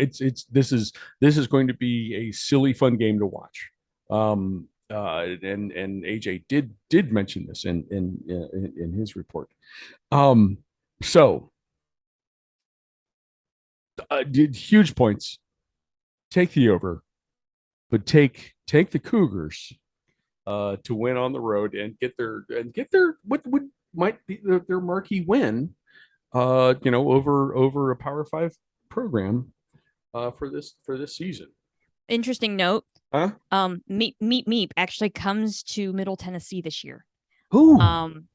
this is going to be a silly fun game to watch. And AJ did mention this in his report. So did huge points. Take the over, but take the Cougars to win on the road and get their what would might be their marquee win. Over a Power 5 program for this season. Interesting note. Huh? Meep actually comes to Middle Tennessee this year. Ooh,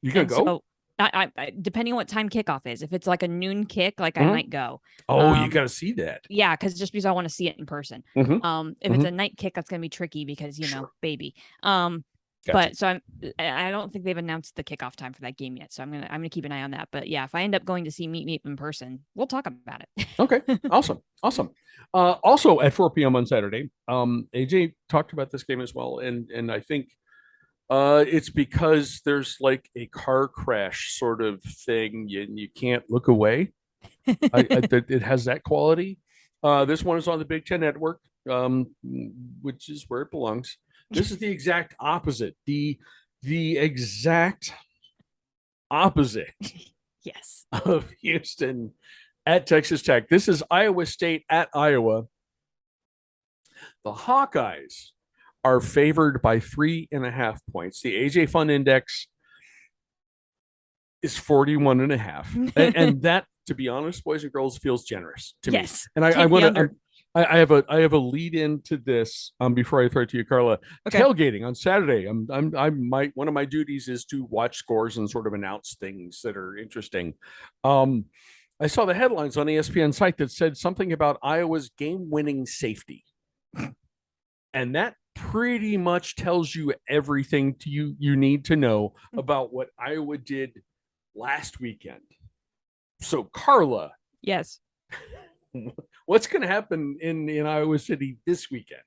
you gonna go? So I depending on what time kickoff is. If it's like a noon kick, like I might go. Oh, you got to see that. Yeah, because I want to see it in person. If it's a night kick, that's gonna be tricky because baby. Gotcha. But so I don't think they've announced the kickoff time for that game yet. So I'm gonna keep an eye on that. But yeah, if I end up going to see Meep in person, we'll talk about it. Okay, awesome. Also at 4 p.m. on Saturday, AJ talked about this game as well, and I think it's because there's like a car crash sort of thing, and you can't look away. It has that quality. This one is on the Big Ten Network, which is where it belongs. This is the exact opposite. The exact opposite. Yes. Of Houston at Texas Tech. This is Iowa State at Iowa. The Hawkeyes are favored by 3.5 points. The AJ Fun Index is 41.5, and that, to be honest, boys and girls, feels generous to me. And I want to. I have a lead into this before I throw it to you, Carla. Okay. Tailgating on Saturday. One of my duties is to watch scores and sort of announce things that are interesting. I saw the headlines on ESPN site that said something about Iowa's game-winning safety, and that pretty much tells you everything you need to know about what Iowa did last weekend. So, Carla. Yes. What's going to happen in Iowa City this weekend?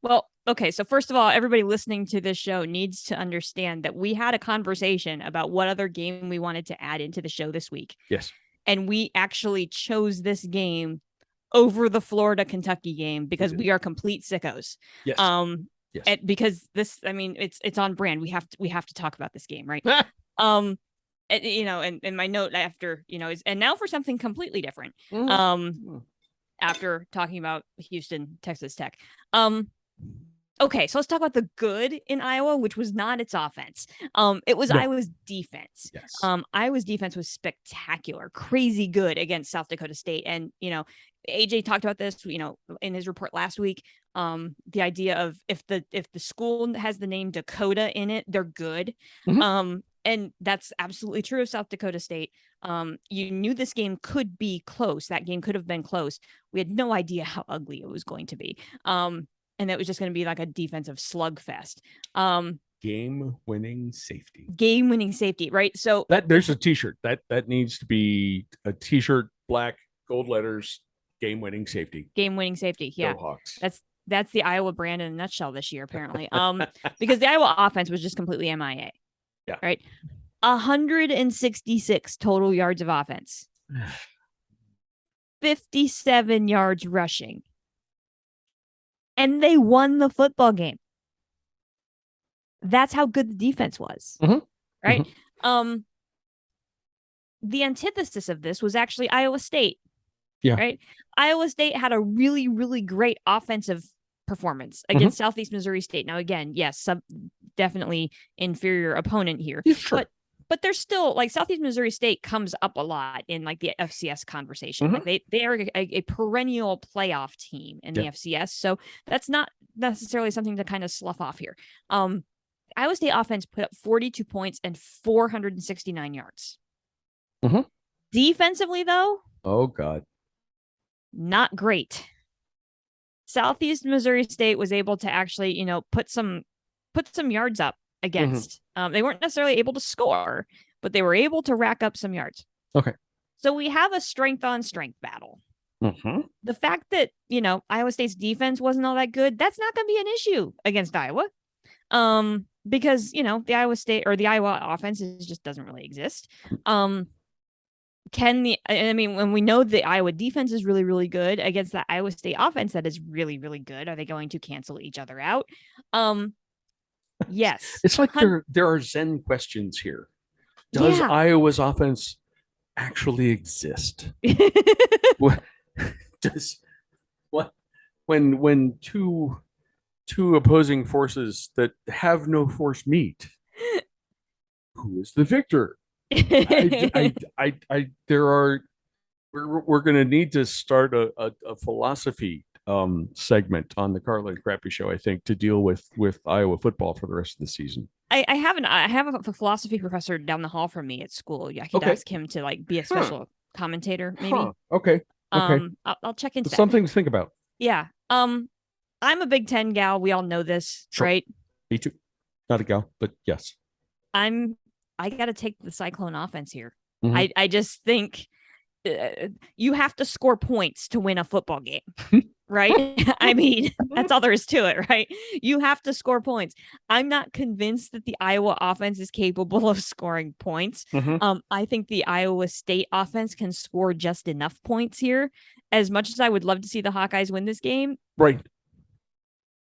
Well, okay. So first of all, everybody listening to this show needs to understand that we had a conversation about what other game we wanted to add into the show this week. Yes. And we actually chose this game over the Florida-Kentucky game because we are complete sickos. Yes. Yes. Because this, I mean, it's on brand. We have to talk about this game, right? And my note after, is, and now for something completely different. After talking about Houston, Texas Tech. Okay, so let's talk about the good in Iowa, which was not its offense. It was Iowa's defense. Yes. Iowa's defense was spectacular, crazy good against South Dakota State. And, AJ talked about this, in his report last week. The idea of if the school has the name Dakota in it, they're good. And that's absolutely true of South Dakota State. You knew this game could be close. That game could have been close. We had no idea how ugly it was going to be. And it was just going to be like a defensive slugfest. Game-winning safety. Game-winning safety, right? So there's a T-shirt that needs to be a T-shirt, black, gold letters. Game-winning safety. Game-winning safety. Yeah, Go Hawks. That's the Iowa brand in a nutshell this year, apparently. Because the Iowa offense was just completely MIA. Yeah. Right. 166 total yards of offense. 57 yards rushing. And they won the football game. That's how good the defense was. Right? The antithesis of this was actually Iowa State. Yeah. Right? Iowa State had a really, really great offensive performance against Southeast Missouri State. Now, again, yes, definitely inferior opponent here. Yeah, sure. But they're still, like, Southeast Missouri State comes up a lot in, like, the FCS conversation. Like, they are a perennial playoff team in the FCS. So that's not necessarily something to kind of slough off here. Iowa State offense put up 42 points and 469 yards. Defensively, though, oh God, not great. Southeast Missouri State was able to actually, put some yards up against. They weren't necessarily able to score, but they were able to rack up some yards. Okay. So we have a strength on strength battle. The fact that, Iowa State's defense wasn't all that good, that's not going to be an issue against Iowa. Because, the Iowa State or the Iowa offense just doesn't really exist. When we know the Iowa defense is really, really good against the Iowa State offense that is really, really good, are they going to cancel each other out? Yes. It's like there are Zen questions here. Does Iowa's offense actually exist? When two opposing forces that have no force meet, who is the victor? We're going to need to start a philosophy segment on the Carla and Crappy Show, I think, to deal with Iowa football for the rest of the season. I have a philosophy professor down the hall from me at school. I could ask him to, like, be a special commentator, maybe. Okay. I'll check into something to think about. Yeah. I'm a Big Ten gal. We all know this, right? Me too. Not a gal, but yes. I got to take the Cyclone offense here. I just think you have to score points to win a football game, right? I mean, that's all there is to it, right? You have to score points. I'm not convinced that the Iowa offense is capable of scoring points. I think the Iowa State offense can score just enough points here. As much as I would love to see the Hawkeyes win this game, right?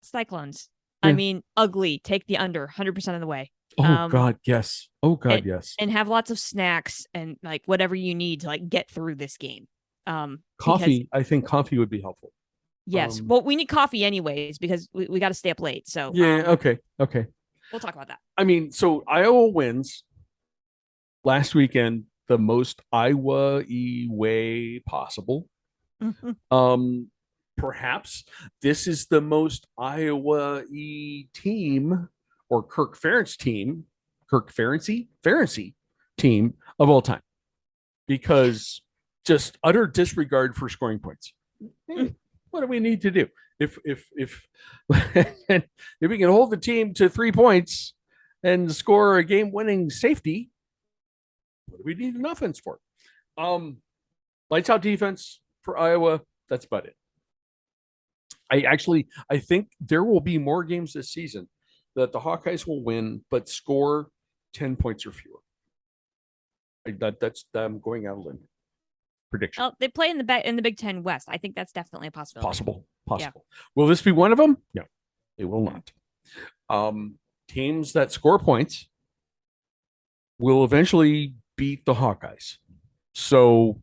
Cyclones. I mean, ugly. Take the under 100% of the way. Oh God, yes. Oh God, yes. And have lots of snacks and, like, whatever you need to, like, get through this game. Coffee. I think coffee would be helpful. Yes. Well, we need coffee anyways because we got to stay up late. So yeah. Okay. We'll talk about that. I mean, so Iowa wins last weekend the most Iowa-y way possible. Perhaps this is the most Iowa-y team, or Kirk Ferentz team of all time, because just utter disregard for scoring points. What do we need to do? If if we can hold the team to 3 points and score a game-winning safety, what do we need an offense for? Lights out defense for Iowa. That's about it. I think there will be more games this season that the Hawkeyes will win, but score 10 points or fewer. I'm going out on a limb. Prediction. They play in the Big Ten West. I think that's definitely a possibility. Possible. Yeah. Will this be one of them? No, it will not. Teams that score points will eventually beat the Hawkeyes. So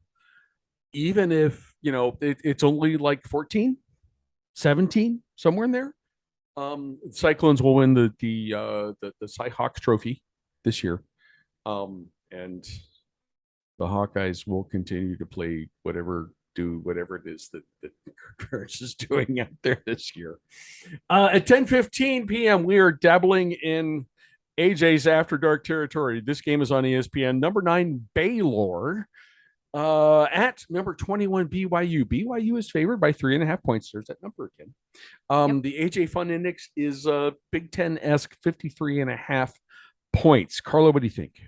even if, it's only like 14, 17, somewhere in there, Cyclones will win the Cy-Hawk Trophy this year. And the Hawkeyes will continue to play whatever it is that Kirk is doing out there this year. At 10:15 p.m., we are dabbling in AJ's After Dark territory. This game is on ESPN. Number 9, Baylor at number 21, BYU. BYU is favored by 3.5 points. There's that number again. The AJ Fun Index is Big Ten-esque 53.5 points. Carla, what do you think?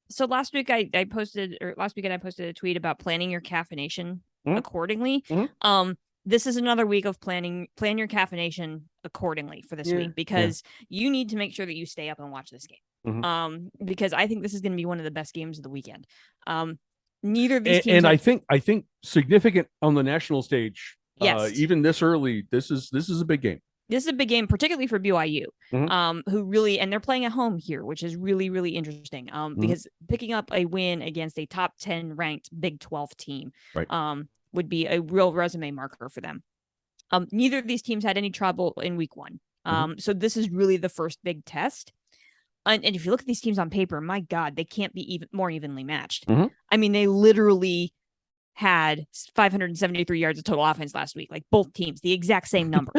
So last weekend I posted a tweet about planning your caffeination accordingly. This is another week of plan your caffeination accordingly for this week, because you need to make sure that you stay up and watch this game. Because I think this is going to be one of the best games of the weekend. Neither of these teams. And I think significant on the national stage. Yes. Even this early, this is a big game. This is a big game, particularly for BYU, Mhm. who really, and they're playing at home here, which is really, really interesting. Because picking up a win against a top 10 ranked Big 12 team, Right. would be a real resume marker for them. Neither of these teams had any trouble in week one. So this is really the first big test. And if you look at these teams on paper, my God, they can't be even more evenly matched. Mhm. I mean, they literally had 573 yards of total offense last week, like both teams, the exact same number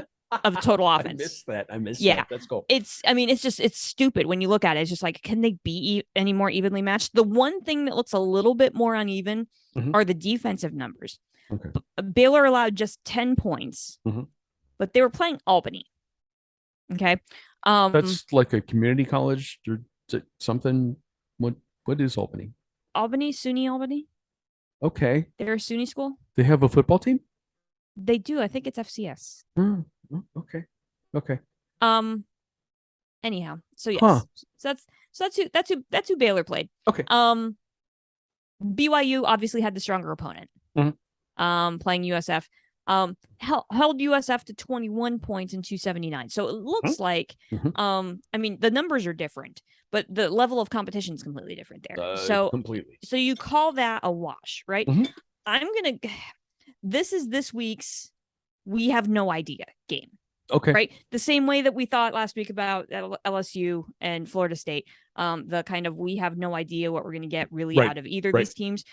of total offense. I missed Yeah. that. Let's go. It's stupid when you look at it. It's just like, can they be any more evenly matched? The one thing that looks a little bit more uneven are the defensive numbers. Okay. Baylor allowed just 10 points, but they were playing Albany. Okay. That's like a community college or something. What is Albany? Albany, SUNY Albany. Okay. They're a SUNY school. They have a football team? They do. I think it's FCS. Okay. Anyhow, so yes. Huh. So that's who Baylor played. Okay. BYU obviously had the stronger opponent. Playing USF. Held USF to 21 points in 279. So it looks like, I mean, the numbers are different, but the level of competition is completely different there. So completely. So you call that a wash, right? This is this week's we have no idea game. Okay. Right. The same way that we thought last week about LSU and Florida State, the kind of we have no idea what we're going to get really out of either of these teams.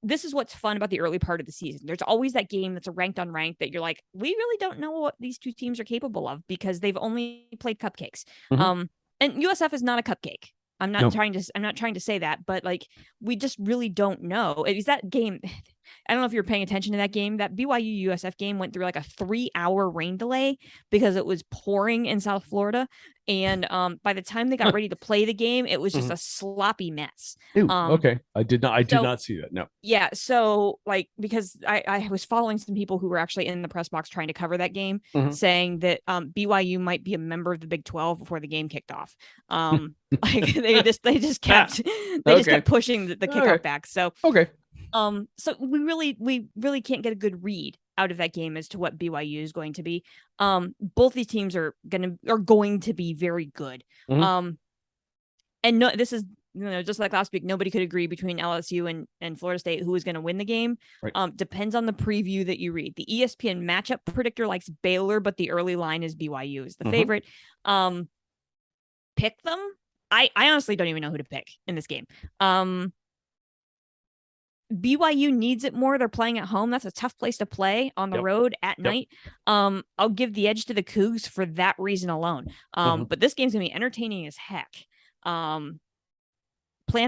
This is what's fun about the early part of the season. There's always that game that's a ranked unranked that you're like, we really don't know what these two teams are capable of because they've only played cupcakes. And USF is not a cupcake. I'm not trying to say that, but like, we just really don't know. Is that game? I don't know if you're paying attention to that game. That BYU USF game went through like a 3-hour rain delay because it was pouring in South Florida. And by the time they got ready to play the game, it was just a sloppy mess. Okay. I did not see that. No. Yeah. So like, because I was following some people who were actually in the press box trying to cover that game, saying that BYU might be a member of the Big 12 before the game kicked off. Like they just kept pushing the kickoff back. So so we really can't get a good read out of that game as to what BYU is going to be. Both these teams are going to be very good. And no, this is, just like last week, nobody could agree between LSU and Florida State who is going to win the game. Right. Depends on the preview that you read. The ESPN matchup predictor likes Baylor, but the early line is BYU is the favorite. Pick them. I honestly don't even know who to pick in this game. BYU needs it more. They're playing at home. That's a tough place to play on the road at night. I'll give the edge to the Cougs for that reason alone. But this game's gonna be entertaining as heck. Plan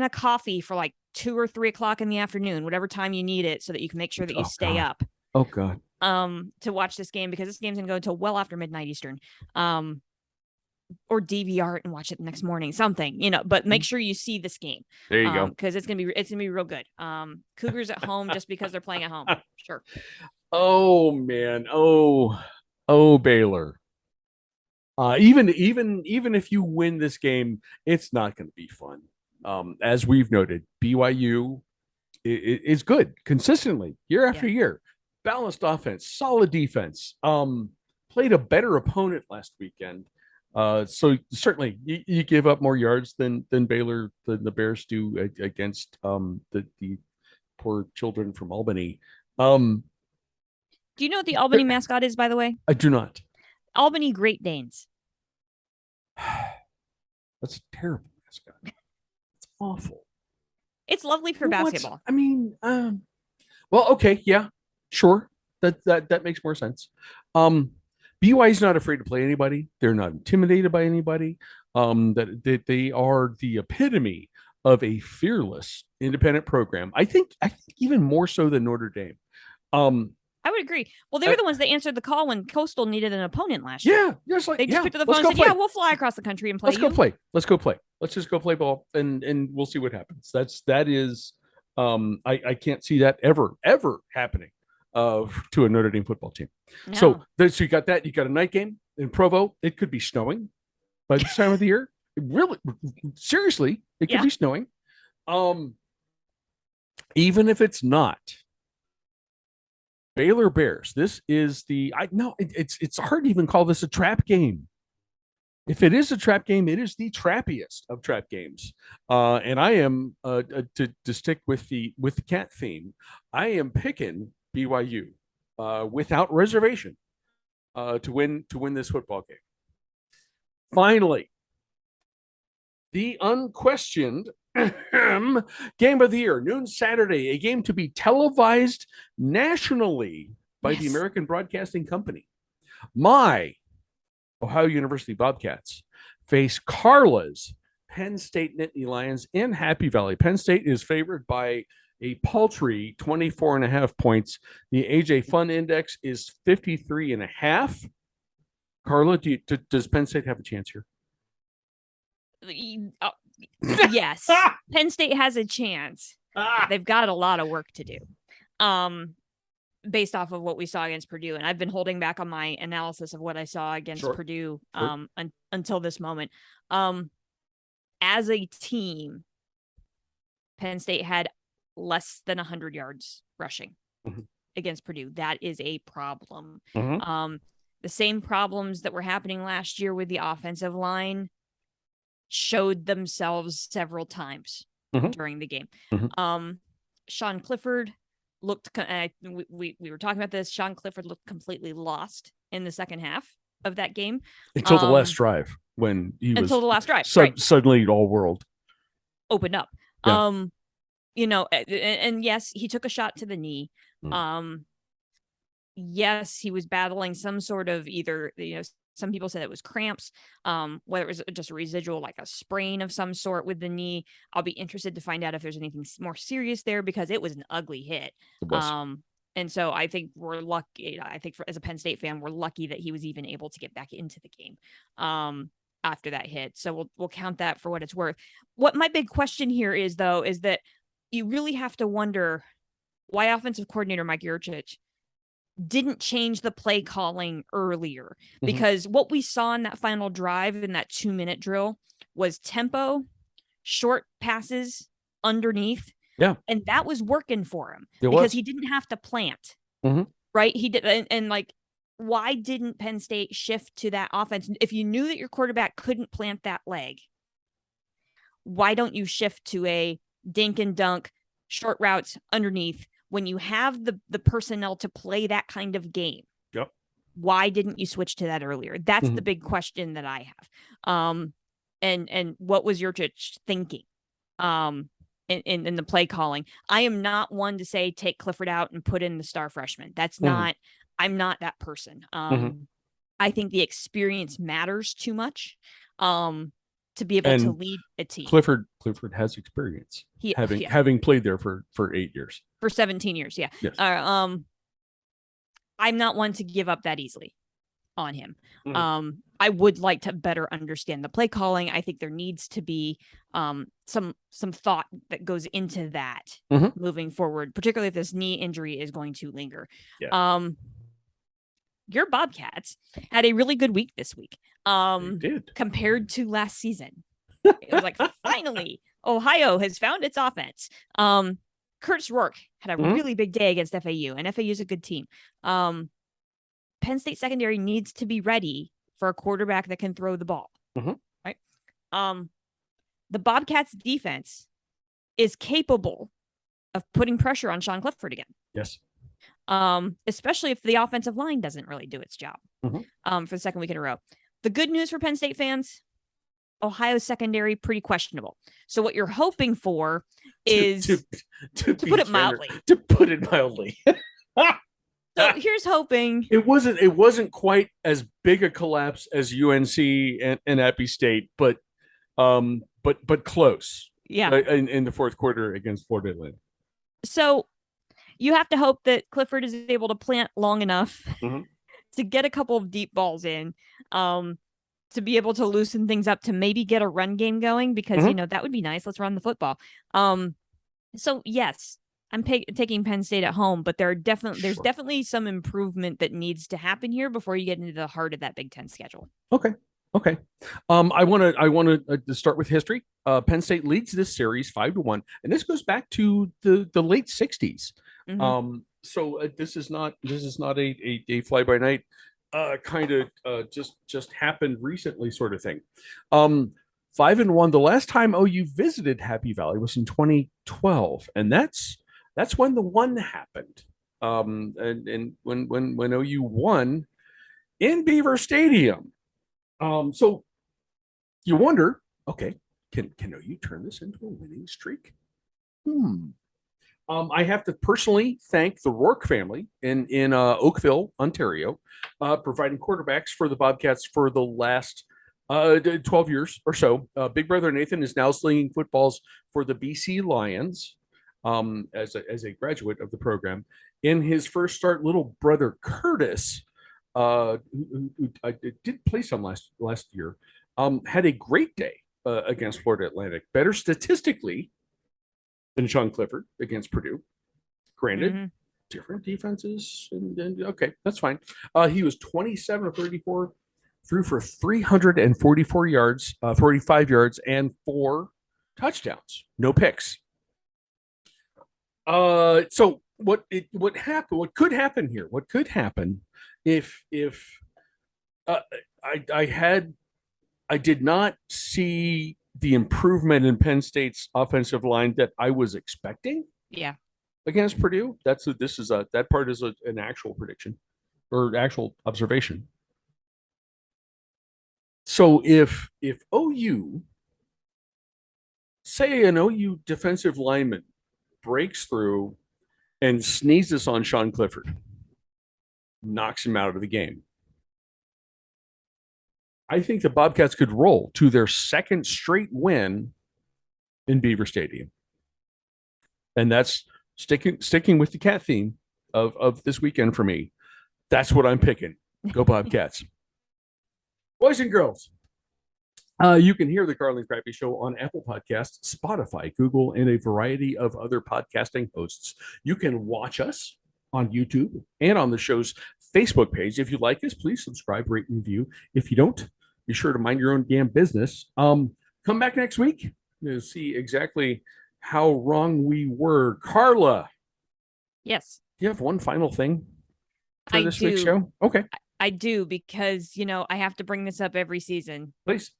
a coffee for like 2 or 3 o'clock in the afternoon, whatever time you need it, so that you can make sure that you stay up. Oh God. To watch this game, because this game's gonna go until well after midnight Eastern. Or DVR it and watch it the next morning, something, but make sure you see this game. There you go. Because it's gonna be real good. Cougars at home just because they're playing at home. Sure. Oh man. Oh Baylor. Even if you win this game, it's not going to be fun. As we've noted, BYU is good consistently year after year. Balanced offense, solid defense. Played a better opponent last weekend. So certainly you give up more yards than Baylor, the Bears do against the poor children from Albany. Do you know what the Albany mascot is, by the way? I do not. Albany Great Danes. That's a terrible mascot. It's awful. It's lovely for basketball. I mean, well, okay, yeah, sure. That makes more sense. BYU is not afraid to play anybody. They're not intimidated by anybody. That they are the epitome of a fearless independent program. I think even more so than Notre Dame. I would agree. Well, they were the ones that answered the call when Coastal needed an opponent last year. Yeah, just like they just picked up the phone and said, "Yeah, we'll fly across the country and play. Let's go play. Let's just go play ball, and we'll see what happens." That is, I can't see that ever happening to a Notre Dame football team. No. So you got that. You got a night game in Provo. It could be snowing by this time of the year. Seriously, it could be snowing. even if it's not. Baylor Bears. This is the I no. It's hard to even call this a trap game. If it is a trap game, it is the trappiest of trap games. And I am to stick with the cat theme. I am picking BYU without reservation to win this football game. Finally, the unquestioned game of the year, noon Saturday, a game to be televised nationally by the American Broadcasting Company. My Ohio University Bobcats face Carla's Penn State Nittany Lions in Happy Valley. Penn State is favored by a paltry 24.5 points. The AJ Fun Index is 53.5. Carla, does Penn State have a chance here? Yes. Penn State has a chance. They've got a lot of work to do. Based off of what we saw against Purdue. And I've been holding back on my analysis of what I saw against Purdue until this moment. As a team, Penn State had less than 100 yards rushing against Purdue. That is a problem. The same problems that were happening last year with the offensive line showed themselves several times during the game. Sean Clifford looked, we were talking about this. Sean Clifford looked completely lost in the second half of that game until the last drive, when he was the last drive suddenly all world opened up. Yeah. And yes, he took a shot to the knee. Yes, he was battling some sort of either, some people said it was cramps, whether it was just a residual, like a sprain of some sort with the knee. I'll be interested to find out if there's anything more serious there, because it was an ugly hit. And so I think we're lucky. I think as a Penn State fan, we're lucky that he was even able to get back into the game after that hit. So we'll count that for what it's worth. What my big question here is, though, is that you really have to wonder why offensive coordinator Mike Yurcich didn't change the play calling earlier, because what we saw in that final drive in that 2-minute drill was tempo, short passes underneath. Yeah. And that was working for him because he didn't have to plant. Right. He did. And like, why didn't Penn State shift to that offense? If you knew that your quarterback couldn't plant that leg, why don't you shift to a dink and dunk, short routes underneath, when you have the personnel to play that kind of game? Yep. Why didn't you switch to that earlier? That's the big question that I have. And what was Yurcich thinking in the play calling? I am not one to say take Clifford out and put in the star freshman. That's not, I'm not that person. I think the experience matters too much to be able to lead a team. Clifford has experience, having played there for 8 years. For 17 years, yeah. Yes. I'm not one to give up that easily on him. I would like to better understand the play calling. I think there needs to be some thought that goes into that moving forward, particularly if this knee injury is going to linger. Yeah. Your Bobcats had a really good week this week. They did, compared to last season. It was like, finally, Ohio has found its offense. Curtis Rourke had a really big day against FAU, and FAU is a good team. Penn State secondary needs to be ready for a quarterback that can throw the ball. Right. The Bobcats defense is capable of putting pressure on Sean Clifford again. Yes. Especially if the offensive line doesn't really do its job for the second week in a row. The good news for Penn State fans, Ohio's secondary, pretty questionable. So what you're hoping for is, to put it mildly. To put it mildly. So here's hoping. It wasn't quite as big a collapse as UNC and Appy State, but close. Yeah. In the fourth quarter against Florida Atlantic. So you have to hope that Clifford is able to plant long enough to get a couple of deep balls in, to be able to loosen things up, to maybe get a run game going, because, that would be nice. Let's run the football. So yes, I'm taking Penn State at home, but there's definitely some improvement that needs to happen here before you get into the heart of that Big Ten schedule. Okay. Okay. I want to start with history. Penn State leads this series 5-1, and this goes back to the late 60s. Mhm. So this is not a fly by night kind of just happened recently sort of thing. 5-1. The last time OU visited Happy Valley was in 2012, and that's when the one happened. And when OU won in Beaver Stadium. So you wonder, okay, can OU turn this into a winning streak? I have to personally thank the Rourke family in Oakville, Ontario, providing quarterbacks for the Bobcats for the last 12 years or so. Big brother Nathan is now slinging footballs for the BC Lions as a graduate of the program. In his first start, little brother Curtis, who did play some last year, had a great day against Florida Atlantic. Better statistically than Sean Clifford against Purdue. Granted, Mhm. different defenses, and okay, that's fine. He was 27 of 34, threw for 344 yards, 45 yards, and 4 touchdowns. No picks. So what happened? What could happen here? What could happen if uh, I did not see the improvement in Penn State's offensive line that I was expecting Yeah. against Purdue. That part is an actual prediction or actual observation. So if OU, say an OU defensive lineman breaks through and sneezes on Sean Clifford, knocks him out of the game, I think the Bobcats could roll to their second straight win in Beaver Stadium. And that's sticking with the cat theme of this weekend for me. That's what I'm picking. Go Bobcats. Boys and girls, you can hear the Carla and Crappy Show on Apple Podcasts, Spotify, Google, and a variety of other podcasting hosts. You can watch us on YouTube and on the show's Facebook page. If you like us, please subscribe, rate, and review. If you don't, be sure to mind your own damn business. Come back next week to see exactly how wrong we were. Carla, Yes, do you have one final thing for I this week's do. show? Okay, I do, because I have to bring this up every season. please.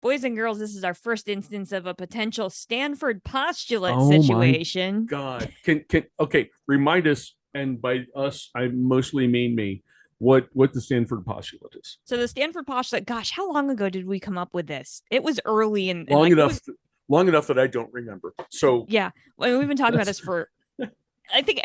Boys and girls, this is our first instance of a potential Stanford postulate Oh my situation. God. Okay, remind us, and by us, I mostly mean me, what the Stanford postulate is. So the Stanford postulate, gosh, how long ago did we come up with this? It was early in Long like it enough, was, long enough that I don't remember. So yeah. Well, we've been talking about That's- this for I think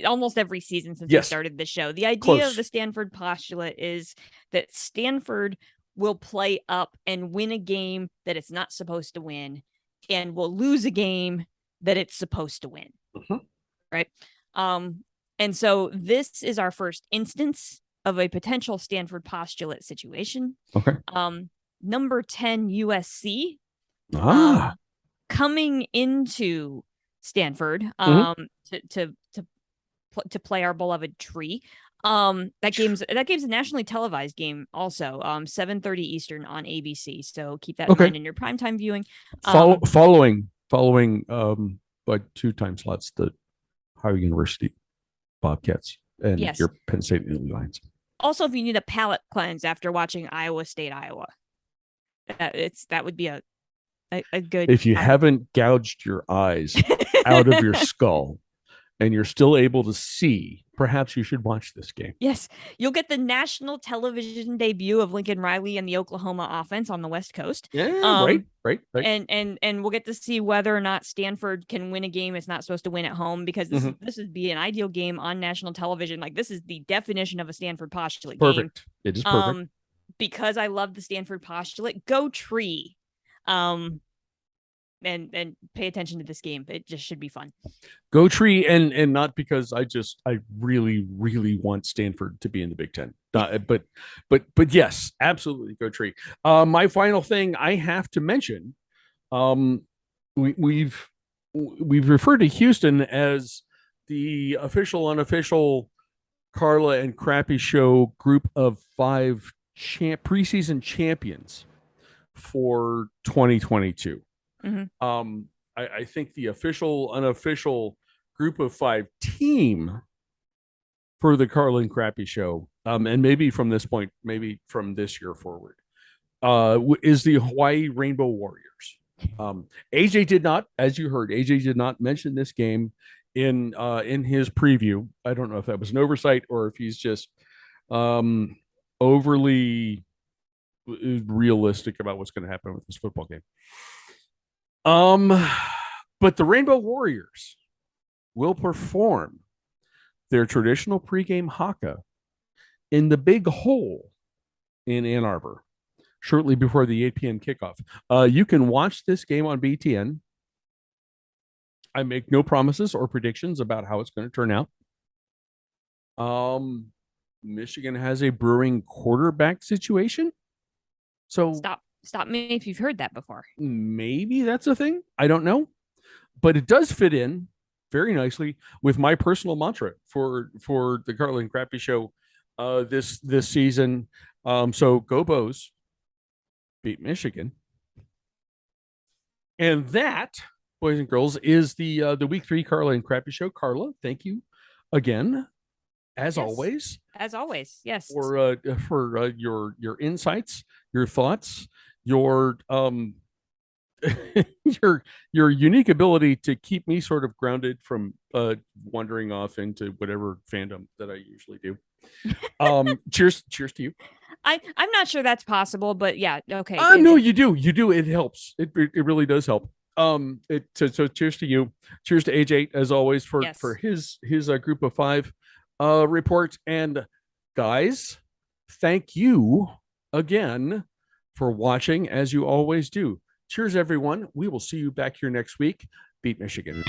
almost every season since we Yes. started the show. The idea Close. of the Stanford postulate is that Stanford will play up and win a game that it's not supposed to win, and will lose a game that it's supposed to win. Mhm. Right. And so this is our first instance of a potential Stanford postulate situation. Okay. Number 10 USC Ah. coming into Stanford Mhm. to play our beloved tree. That game's a nationally televised game also. 7:30 Eastern on ABC. So keep that in Okay. mind in your primetime viewing. Following like 2 time slots, the Ohio University Bobcats and Yes. your Penn State Nittany Lions. Also, if you need a palate cleanse after watching Iowa State, Iowa, that would be a good. If you haven't gouged your eyes out of your skull and you're still able to see, perhaps you should watch this game. Yes, you'll get the national television debut of Lincoln Riley and the Oklahoma offense on the West Coast. Yeah, right. And we'll get to see whether or not Stanford can win a game it's not supposed to win at home, because this would be an ideal game on national television. Like, this is the definition of a Stanford postulate game. Perfect. It is perfect. Because I love the Stanford postulate. Go Tree. And pay attention to this game. It just should be fun. Go Tree, and not because I really want Stanford to be in the Big Ten, but yes, absolutely go Tree. My final thing I have to mention, we've referred to Houston as the official unofficial Carla and Crappy Show group of 5 preseason champions for 2022. Mhm. I think the official, unofficial group of 5 team for the Carla and Crappy show, and maybe from this point, maybe from this year forward, is the Hawaii Rainbow Warriors. AJ did not, as you heard, AJ did not mention this game in his preview. I don't know if that was an oversight or if he's just overly realistic about what's going to happen with this football game. But the Rainbow Warriors will perform their traditional pregame haka in the Big Hole in Ann Arbor shortly before the 8 p.m. kickoff. You can watch this game on BTN. I make no promises or predictions about how it's going to turn out. Michigan has a brewing quarterback situation. So stop me if you've heard that before. Maybe that's a thing. I don't know. But it does fit in very nicely with my personal mantra for the Carla and Crappy show this season. So go Bows, beat Michigan. And that, boys and girls, is the week 3 Carla and Crappy show. Carla, thank you again, as always. As always, yes. For your insights, your thoughts, your your unique ability to keep me sort of grounded from wandering off into whatever fandom that I usually do. Cheers to you. I'm not sure that's possible, but yeah, okay. No, you do. It helps. It really does help. So cheers to you. Cheers to AJ as always for his group of 5 report. And guys, thank you again for watching as you always do. Cheers, everyone. We will see you back here next week. Beat Michigan.